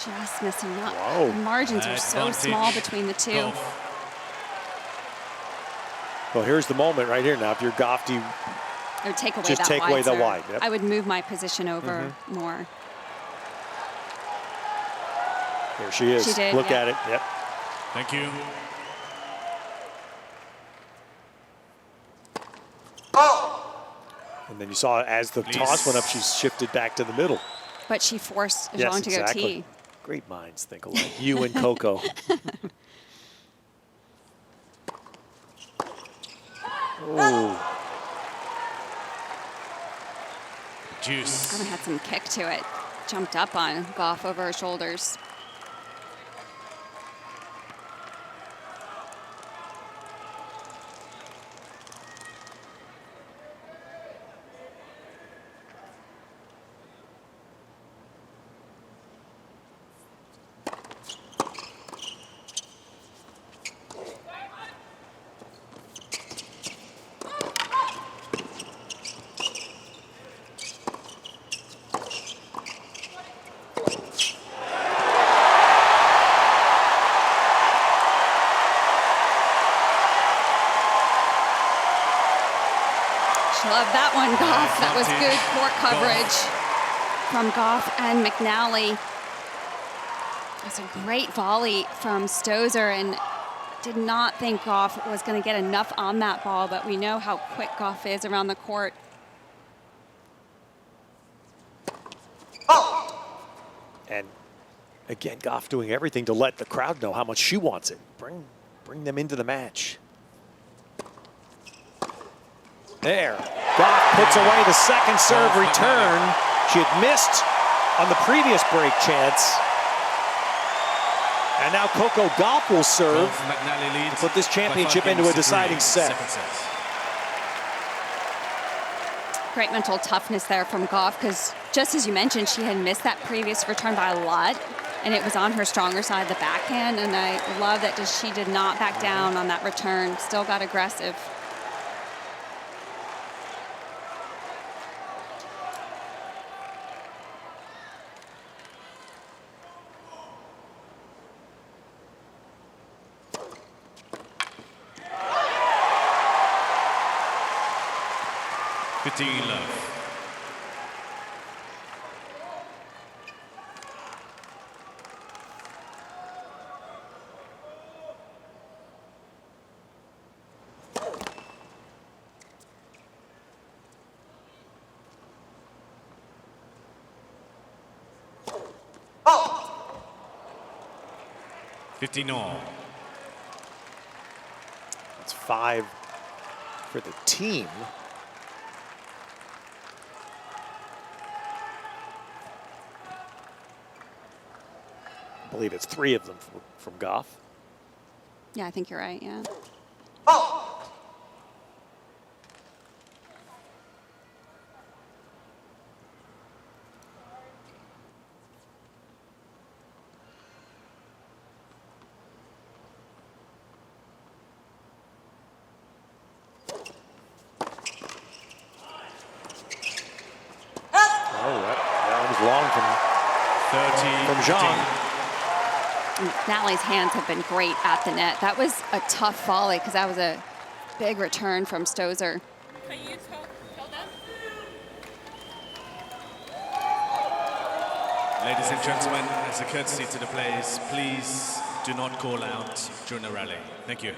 Just missing up. Whoa. The margins are so small between the two. Gauff. Well, here's the moment right here now. If you're Gauff, do you I would take away just that take wide away the serve. wide? Yep. I would move my position over more. There she is. She did, Look yeah. at it. Yep. Thank you. And then you saw as the toss went up, she shifted back to the middle. But she forced Zhang Yes, to exactly. go tee. Great minds think alike. You and Coco. Oh, Juice. Kind of had some kick to it. Jumped up on Gauff over her shoulders. Love that one, Gauff. That was good court coverage from Gauff and McNally. That's a great volley from Stosur, and did not think Gauff was going to get enough on that ball, but we know how quick Gauff is around the court. and again, Gauff doing everything to let the crowd know how much she wants it. Bring them into the match. There. Gauff puts away the second serve return. She had missed on the previous break chance. And now Coco Gauff will serve McNally leads to put this championship by 5 into a games to deciding 3. set. Second set. Great mental toughness there from Gauff, because just as you mentioned, she had missed that previous return by a lot, and it was on her stronger side, the backhand, and I love that she did not back down on that return, still got aggressive. Love. Oh. 15 all. It's 5 for the team. I believe it's 3 of them from Gauff. Yeah, I think you're right, yeah. Oh, that was long from Zhang. McNally's hands have been great at the net. That was a tough volley because that was a big return from Stosur. Can you tell them? Ladies and gentlemen, as a courtesy to the players, please do not call out during the rally. Thank you.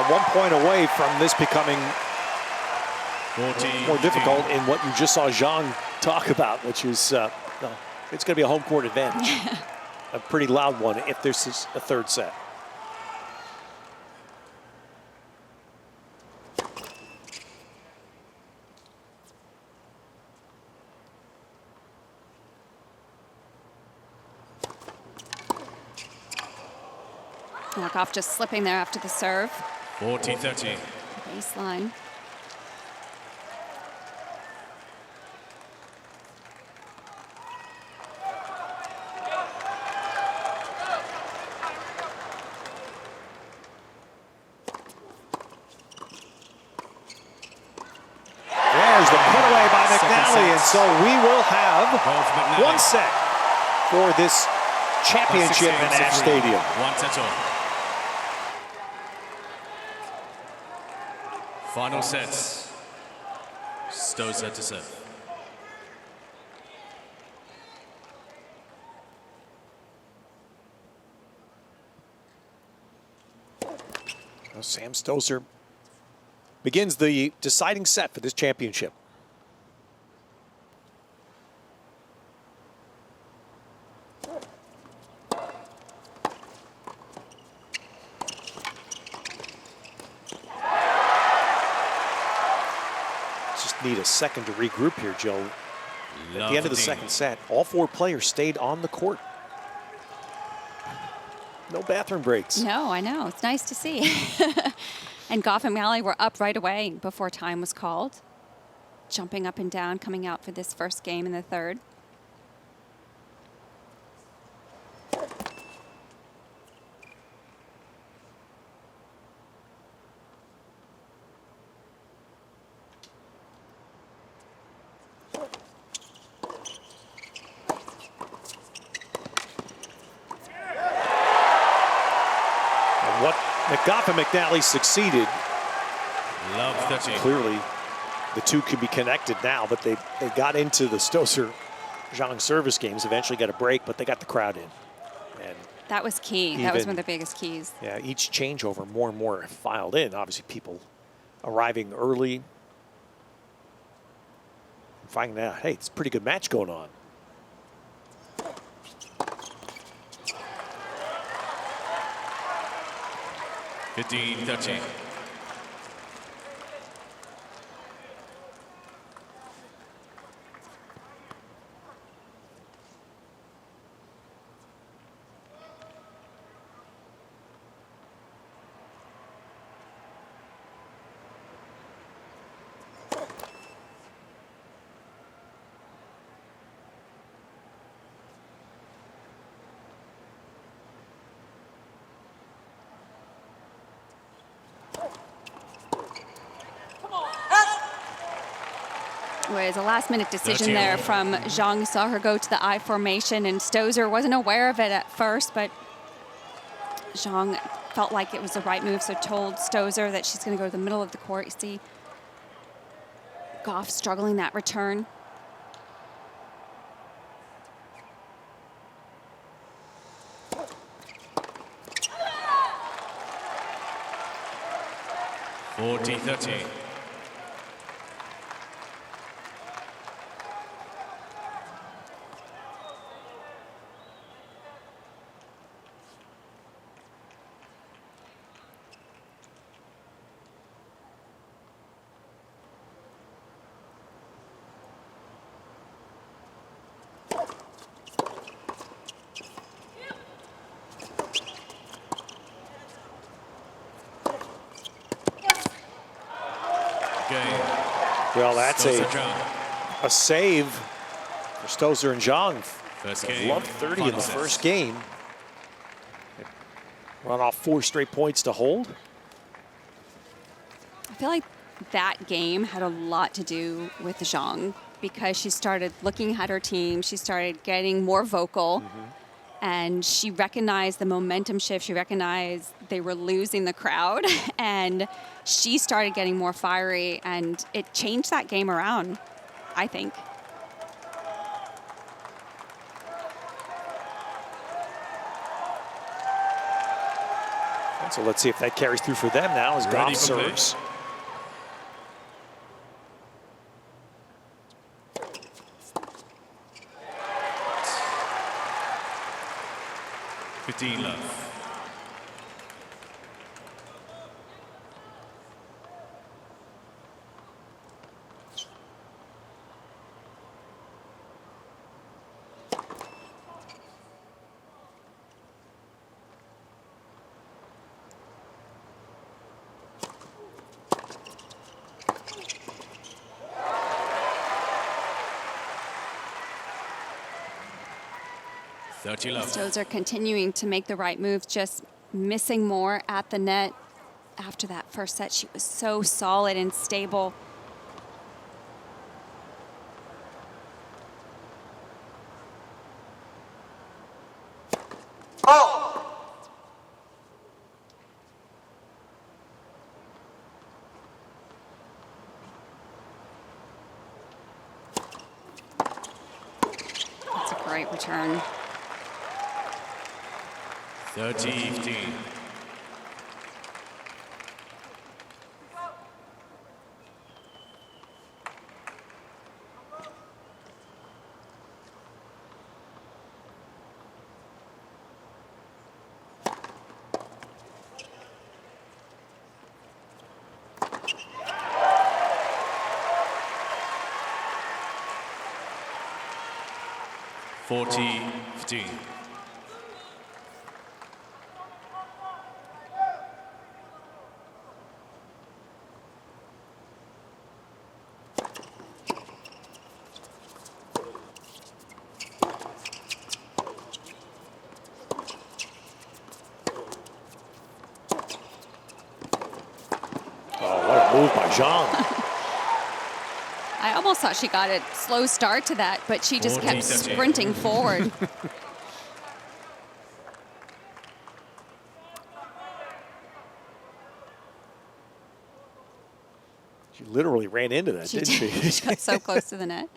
One point away from this becoming 14, more difficult in what you just saw Zhang talk about, which is it's going to be a home court advantage. A pretty loud one if this is a third set. Gauff just slipping there after the serve. 40-30. Baseline. There's the put away by McNally, and so we will have McNally. 1 set for this championship in Ash Stadium. 1 set all. Final sets. Stosur to serve. Well, Sam Stosur begins the deciding set for this championship. Just need a second to regroup here, Joe. At the end of the second set, all 4 players stayed on the court. No bathroom breaks. No, I know. It's nice to see. And Gauff and McNally were up right away before time was called. Jumping up and down, coming out for this first game in the third. Gauff and McNally succeeded. Love 30. Clearly, the two can be connected now, but they got into the Stosur Zhang service games, eventually got a break, but they got the crowd in. And that was key. That was one of the biggest keys. Yeah, each changeover more and more filed in. Obviously, people arriving early, finding out, hey, it's a pretty good match going on. $15-13. Was a last-minute decision there from Zhang. Saw her go to the I formation, and Stosur wasn't aware of it at first, but Zhang felt like it was the right move, so told Stosur that she's going to go to the middle of the court. You see Gauff struggling that return. $40-13. Well, that's a save for Stosur and Zhang. First game. Love 30 in the first game. Run off 4 straight points to hold. I feel like that game had a lot to do with Zhang because she started looking at her team. She started getting more vocal. And she recognized the momentum shift. She recognized they were losing the crowd. And she started getting more fiery. And it changed that game around, I think. And so let's see if that carries through for them now as Gauff serves. 15 love. Stosur continuing to make the right moves, just missing more at the net. After that first set, she was so solid and stable. That's a great return. 30-15. $40-15. Move by Zhang. I almost thought she got a slow start to that, but she just kept sprinting forward. She literally ran into that, didn't she? She got so close to the net.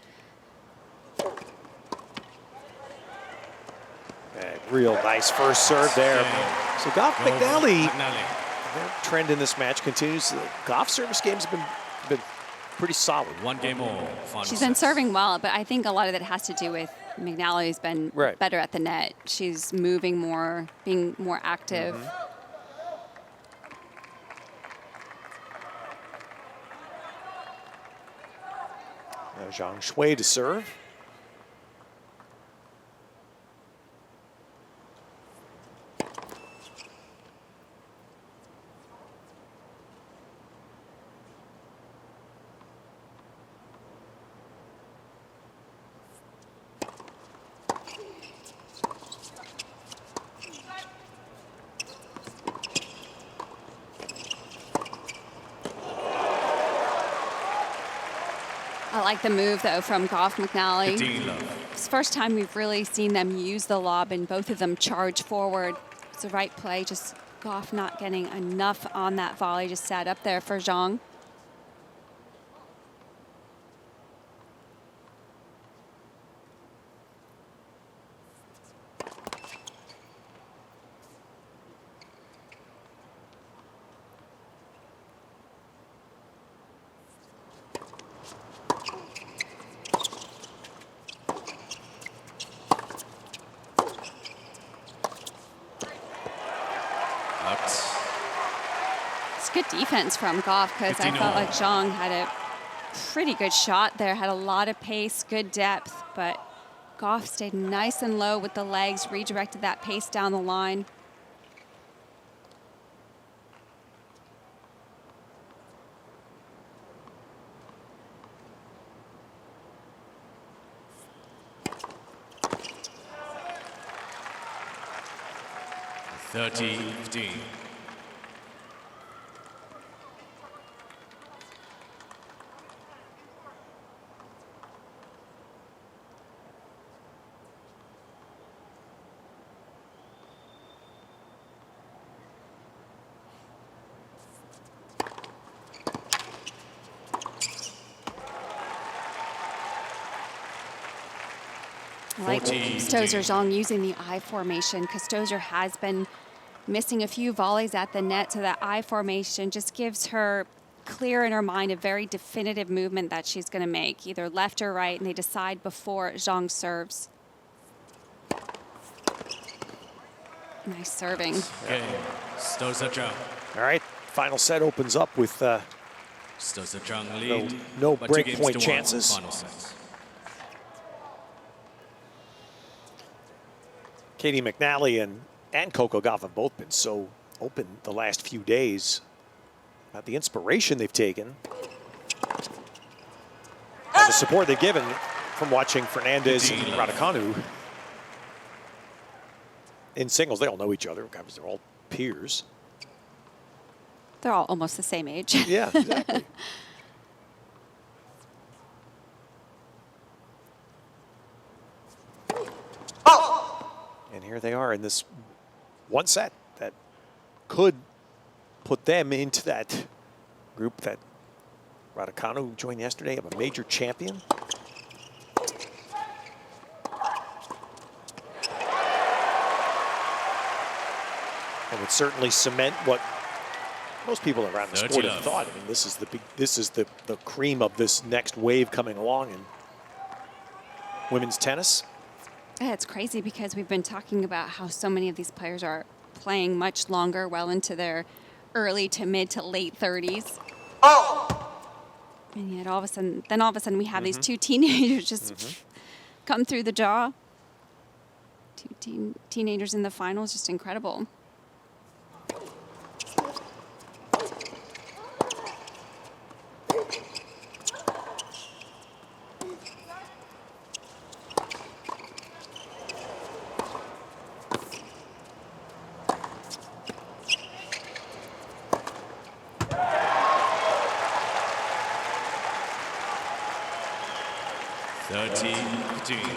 Real nice first serve there. So Gauff McNally, their trend in this match continues. The Gauff service games have been pretty solid. One game all. She's been serving well, but I think a lot of that has to do with McNally's been better at the net. She's moving more, being more active. Zhang Shuai to serve. I like the move, though, from Gauff McNally. It's the first time we've really seen them use the lob and both of them charge forward. It's the right play, just Gauff not getting enough on that volley, just sat up there for Zhang. It's good defense from Gauff because I felt like Zhang had a pretty good shot there, had a lot of pace, good depth, but Gauff stayed nice and low with the legs, redirected that pace down the line. $30-15. I like Stosur Zhang using the I formation because Stosur has been missing a few volleys at the net, so that I formation just gives her clear in her mind a very definitive movement that she's going to make, either left or right, and they decide before Zhang serves. Nice serving. Okay, Stosur Zhang. All right, final set opens up with Stosur Zhang lead. no by 2 break games point to 1, chances. Final set. Katie McNally and Coco Gauff have both been so open the last few days about the inspiration they've taken and the support they've given from watching Fernandez and Raducanu in singles. They all know each other because they're all peers. They're all almost the same age. Yeah, exactly. And here they are in this one set that could put them into that group that Raducanu joined yesterday of a major champion. And would certainly cement what most people around the sport have thought. I mean, this is the cream of this next wave coming along in women's tennis. Yeah, it's crazy because we've been talking about how so many of these players are playing much longer, well into their early to mid to late 30s. And yet all of a sudden we have these two teenagers just come through the jaw. Two teenagers in the finals, just incredible.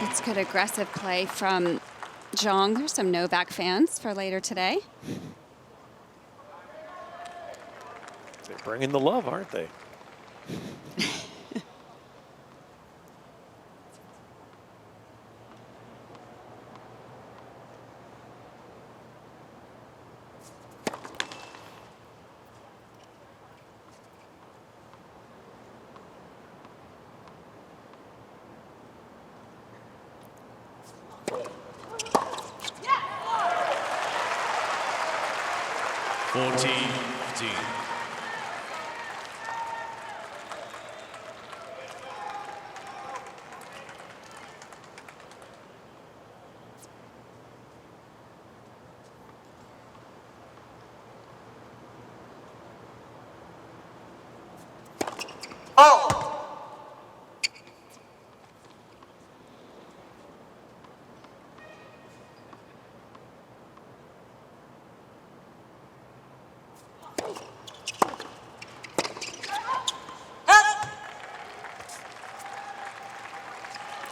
It's good aggressive play from Zhang. There's some Novak fans for later today. They're bringing the love, aren't they?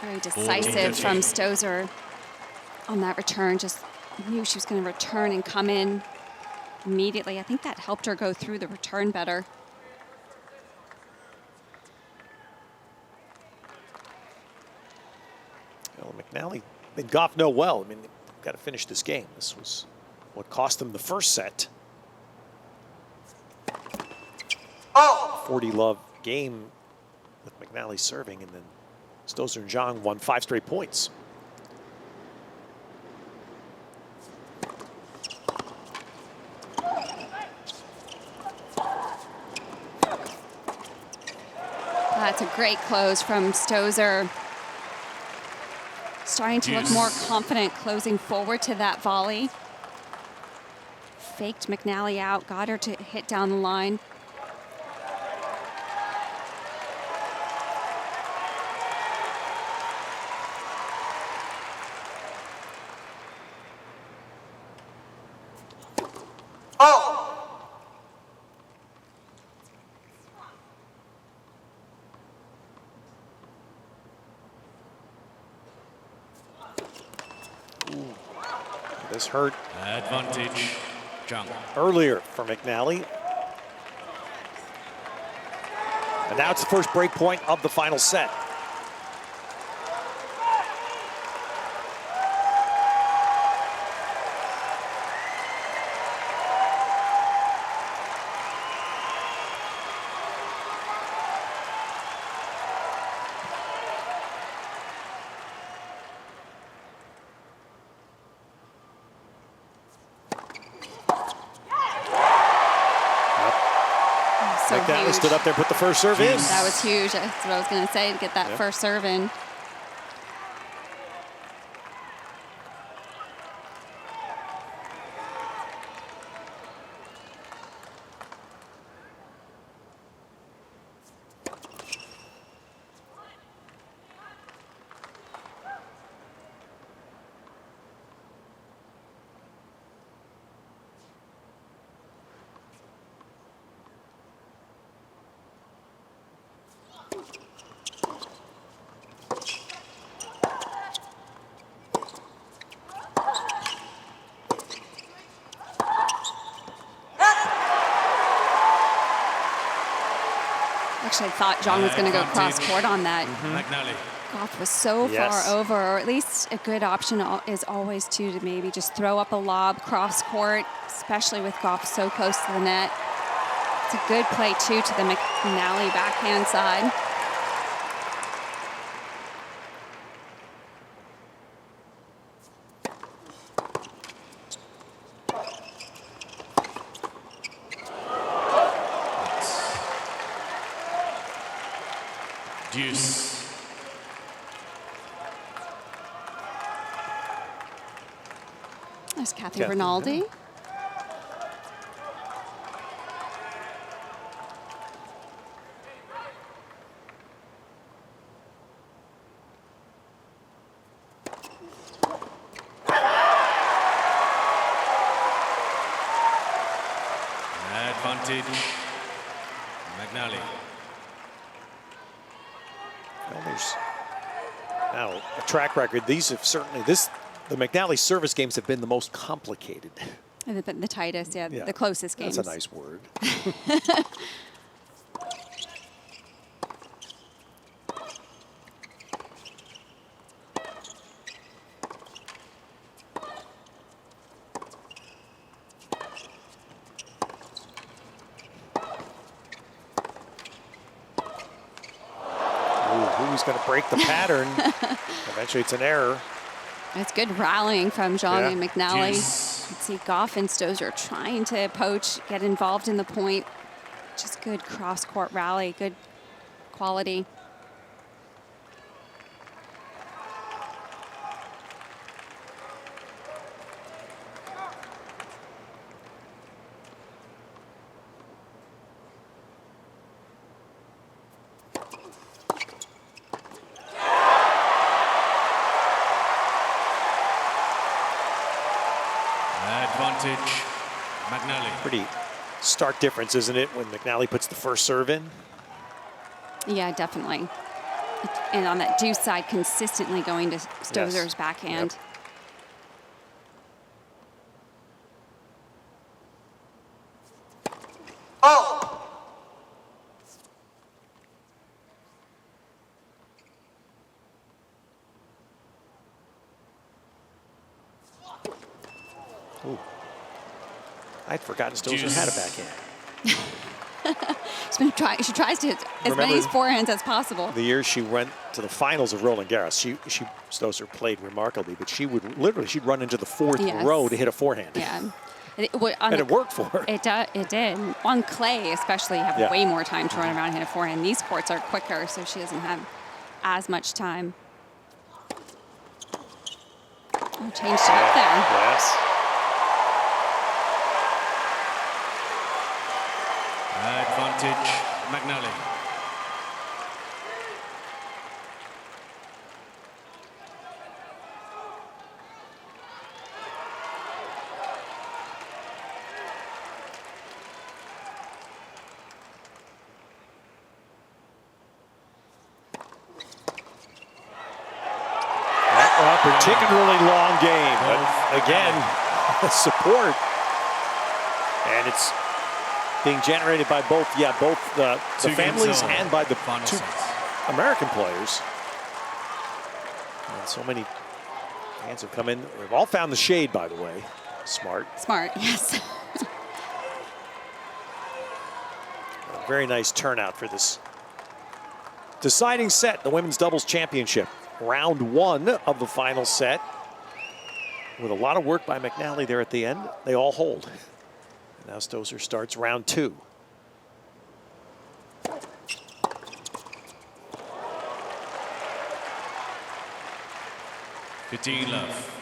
Very decisive from Stosur on that return. Just knew she was going to return and come in immediately. I think that helped her go through the return better. Well, McNally and Gauff know well. I mean, they've got to finish this game. This was what cost them the first set. 40-love game with McNally serving, and then Stosur and Zhang won 5 straight points. That's a great close from Stosur. Starting to look more confident closing forward to that volley. Faked McNally out, got her to hit down the line. This hurt Advantage, Zhang. earlier for McNally. And now it's the first break point of the final set. So McNally huge. stood up there, put the first serve in. That was huge. That's what I was going to say, to get that first serve in. Actually, I thought Zhang was going to go cross court on that. McNally. Gauff was so far over, or at least a good option is always to maybe just throw up a lob cross court, especially with Gauff so close to the net. It's a good play too to the McNally backhand side. Deuce. There's Kathy Kathy, Rinaldi. Advantage. McNally. Well, there's now a track record. These have certainly, the McNally service games have been the most complicated. The tightest, the closest games. That's a nice word. Who's going to break the pattern? Eventually, it's an error. It's good rallying from Zhang and McNally. Deuce. Let's see, Gauff and Stosur trying to poach, get involved in the point. Just good cross-court rally, good quality. Advantage. McNally. Pretty stark difference, isn't it, when McNally puts the first serve in? Yeah, definitely. And on that deuce side, consistently going to Stosur's backhand. Yep. Ooh. I'd forgotten Stosur had a backhand. She tries to hit as many forehands as possible. The year she went to the finals of Roland Garros, Stosur played remarkably, but she would literally, she'd run into the fourth row to hit a forehand. Yeah. And it worked for her. It did. On clay, especially, you have way more time to run around and hit a forehand. These courts are quicker, so she doesn't have as much time. Oh, changed it up there. Yes. Advantage. McNally. Particularly long game, but again, support. And it's being generated by both the families and by the two American players. And so many fans have come in. We've all found the shade, by the way. Smart, yes. A very nice turnout for this deciding set, the women's doubles championship. Round one of the final set. With a lot of work by McNally there at the end, they all hold. And now Stosur starts round two. 15 love.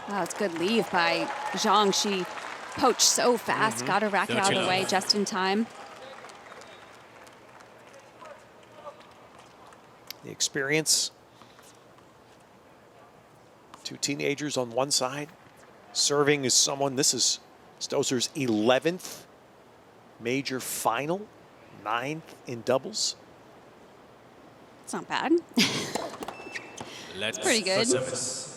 Wow, it's a good leave by Zhang. She poached so fast, got her racket out of the way just in time. The experience. Two teenagers on one side. Serving is someone, this is Stosur's 11th major final, 9th in doubles. It's not bad. Let's pretty good. Service.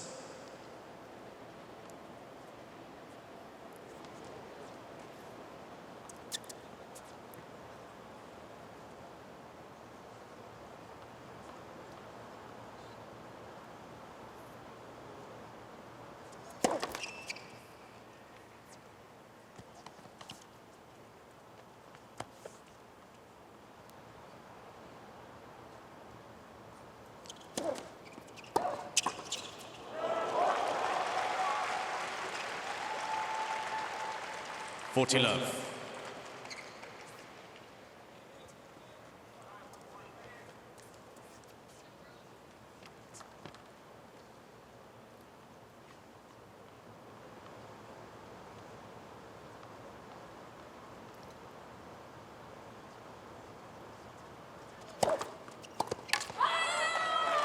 Forty love.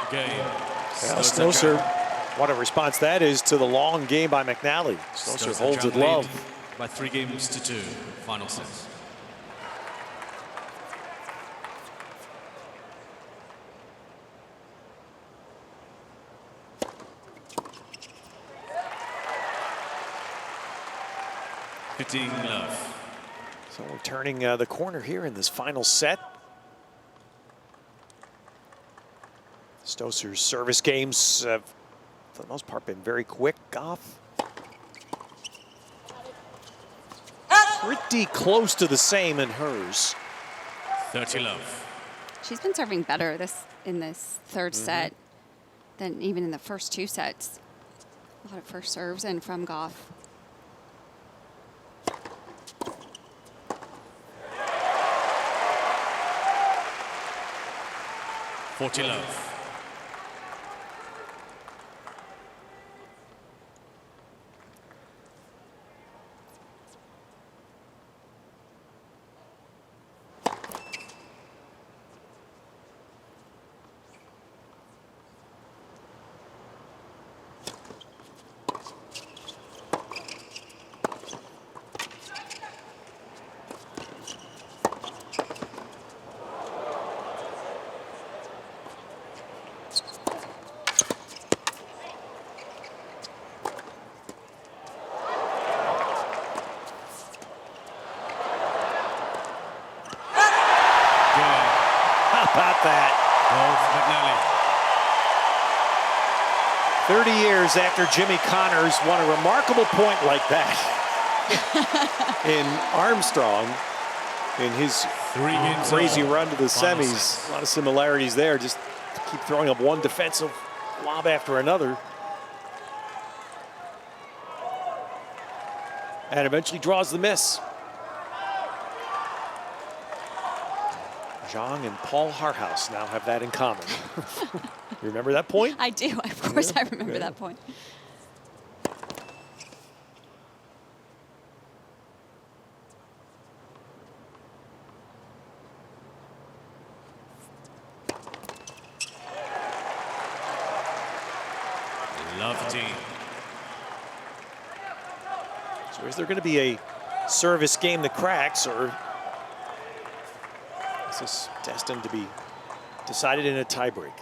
Game. Stosur, what a response that is to the long game by McNally. Stosur holds it low. By 3 games to 2, final set. Love. So we're turning the corner here in this final set. Stosur's service games have, for the most part, been very quick. Gauff pretty close to the same in hers. 30 love. She's been serving better in this third set than even in the first 2 sets. A lot of first serves in from Gauff. Love. About that. Gauff, 30 years after Jimmy Connors won a remarkable point like that in Armstrong in his 3 games crazy all. run to the Final semis. set. A lot of similarities there. Just keep throwing up one defensive lob after another. And eventually draws the miss. Zhang and Paul Harthouse now have that in common. You remember that point? I do. Of course, I remember that point. Love team. So is there going to be a service game that cracks, or is this destined to be decided in a tiebreak?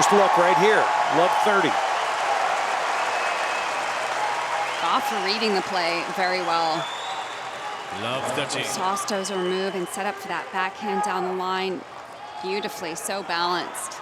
first look right here. Love 30. Gauff reading the play very well. Love 30. Saw Stosur move and set up for that backhand down the line beautifully, so balanced.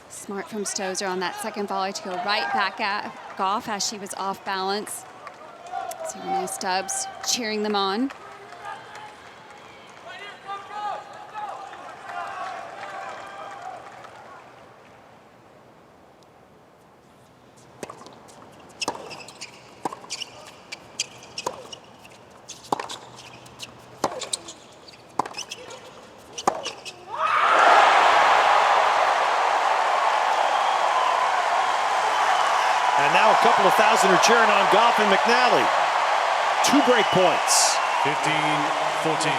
Smart from Stosur on that second volley to go right back at Gauff as she was off balance. So nice dubs, cheering them on. And now a couple of thousand are cheering on Gauff and McNally. 2 break points. 15-14.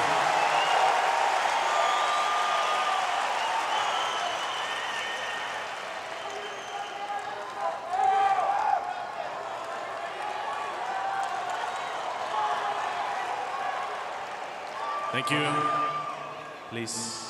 Thank you. Please.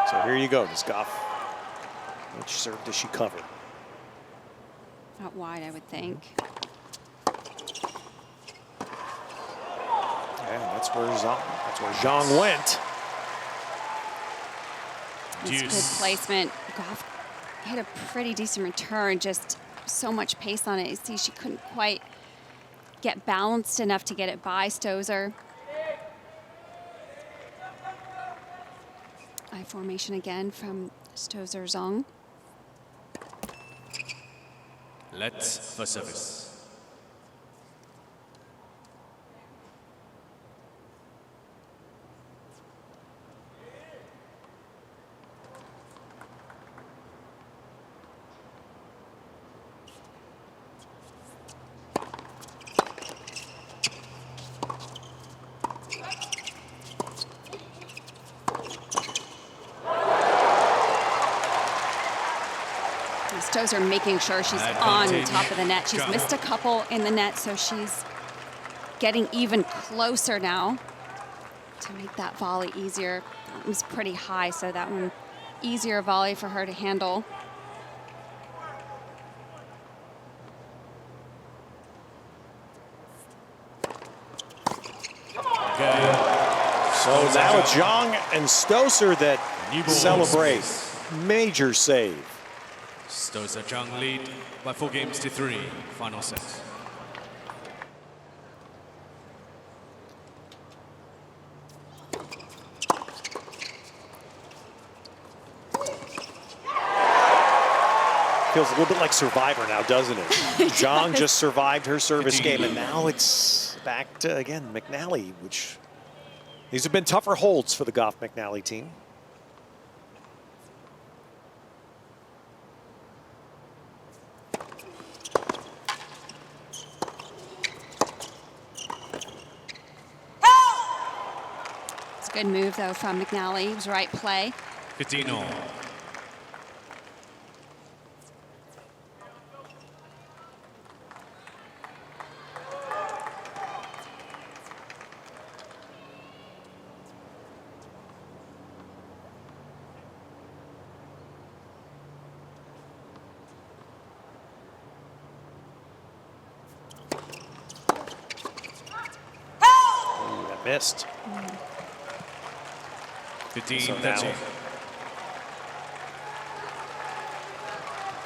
So here you go, Does Gauff. Which serve does she cover? Out wide, I would think. Yeah, that's where Zhang went. That's good placement. Gauff hit a pretty decent return, just so much pace on it. You see, she couldn't quite get balanced enough to get it by Stosur. Eye formation again from Shuai Zhang. Let's for service. Stosur making sure she's on top of the net. She's missed a couple in the net, so she's getting even closer now to make that volley easier. It was pretty high, so that one easier volley for her to handle. So now it's Zhang and Stosur that celebrate. Major save. Shuai Zhang lead by 4-3. Final set. Feels a little bit like Survivor now, doesn't it? Zhang just survived her service game, and now it's back to, again, McNally, which these have been tougher holds for the Gauff McNally team. Good move, though, from McNally. It was right play. 15-all. Ooh, that missed. 15-13.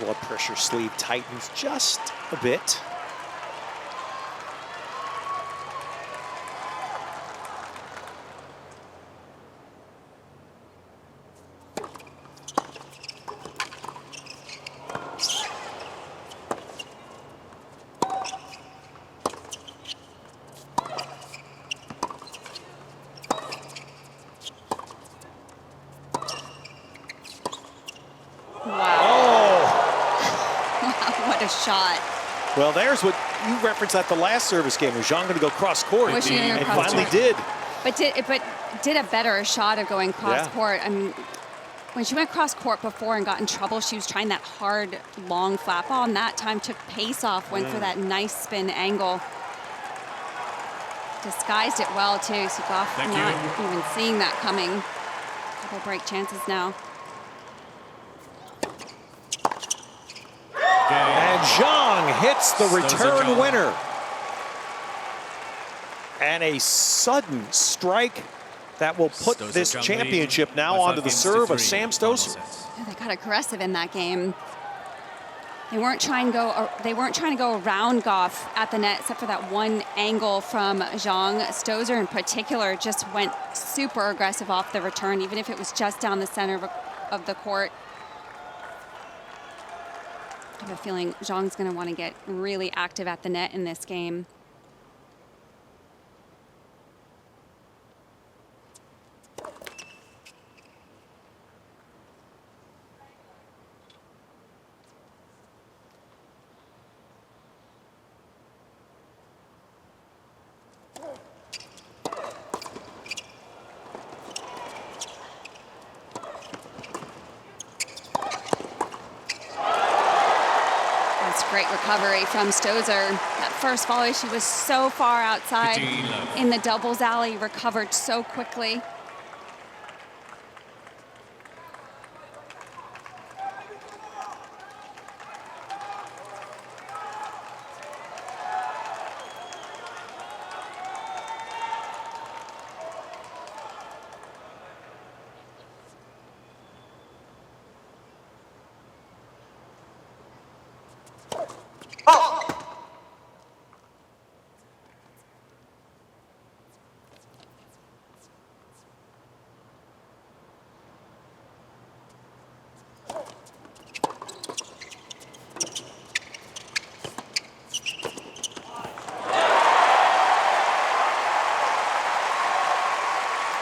Blood pressure sleeve tightens just a bit. shot. Well, there's what you referenced at the last service game. Was Zhang going to go cross court? Was she gonna go and cross finally court? did. But did a better shot of going cross Yeah. court. I mean, when she went cross court before and got in trouble, she was trying that hard, long flat ball, and that time took pace off, went for that nice spin angle. Disguised it well, too, so Gauff Thank not you. even seeing that coming. Couple break chances now. And Zhang hits the return Zhang. winner. And a sudden strike that will put Stosur this Zhang championship lead now by onto 5 the games to serve 3 of Sam final Stosur. set. Yeah, they got aggressive in that game. They weren't trying to go. They weren't trying to go around Gauff at the net, except for that one angle from Zhang. Stosur, in particular, just went super aggressive off the return, even if it was just down the center of the court. I have a feeling Zhang's going to want to get really active at the net in this game. Great recovery from Stosur. That first volley, she was so far outside 15-love. in the doubles alley, recovered so quickly.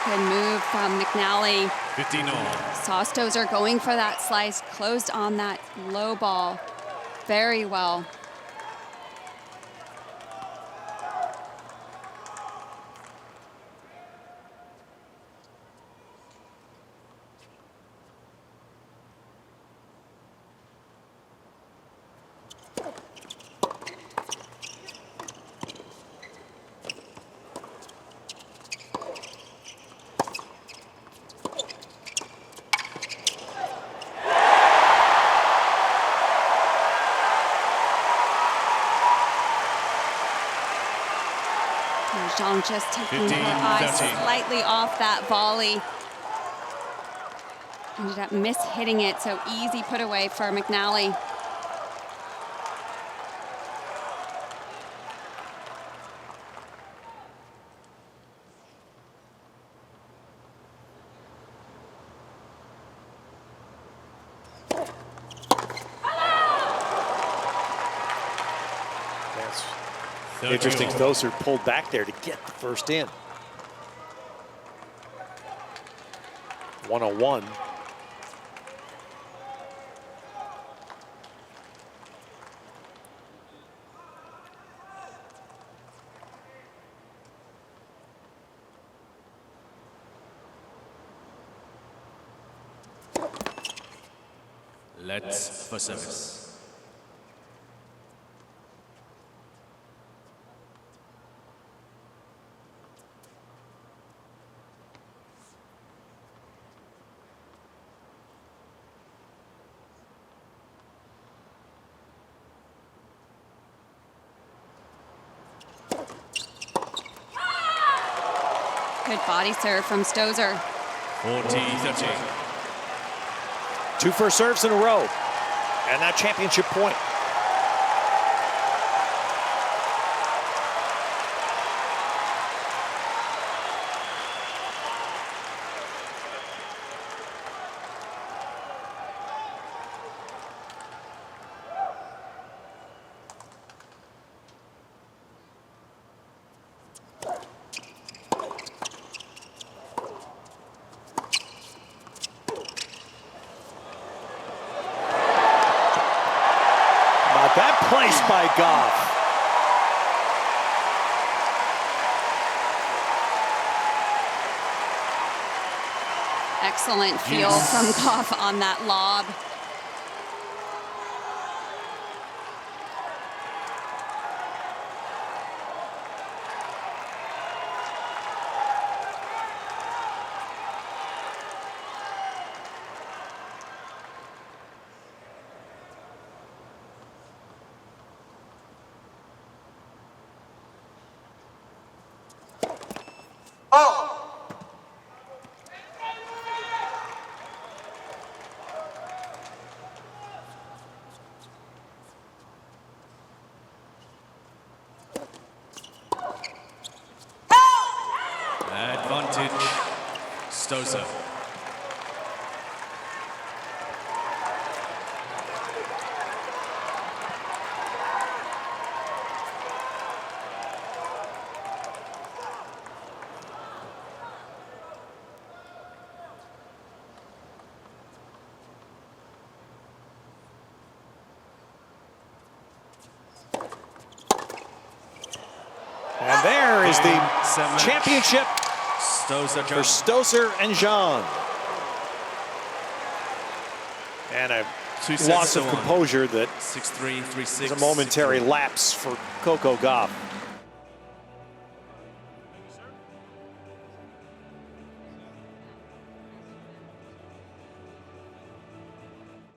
Good move from McNally. 15-all. Saw Stosur going for that slice, closed on that low ball very well. Zhang just taking her eyes 15-13. slightly off that volley. Ended up mis-hitting it, so easy put away for McNally. That's 30-all. interesting. Stosur pulled back there to get the first in. 101. Let's for service. Good body serve from Stosur. 40-13. 2 first serves in a row. And that championship point. But that place by Gauff. Excellent feel from Gauff on that lob. Advantage, Stosur. And there is the championship Stosur for Stosur and Zhang. And a loss of composure that 6-3, 3-6. is a momentary lapse for Coco Gauff.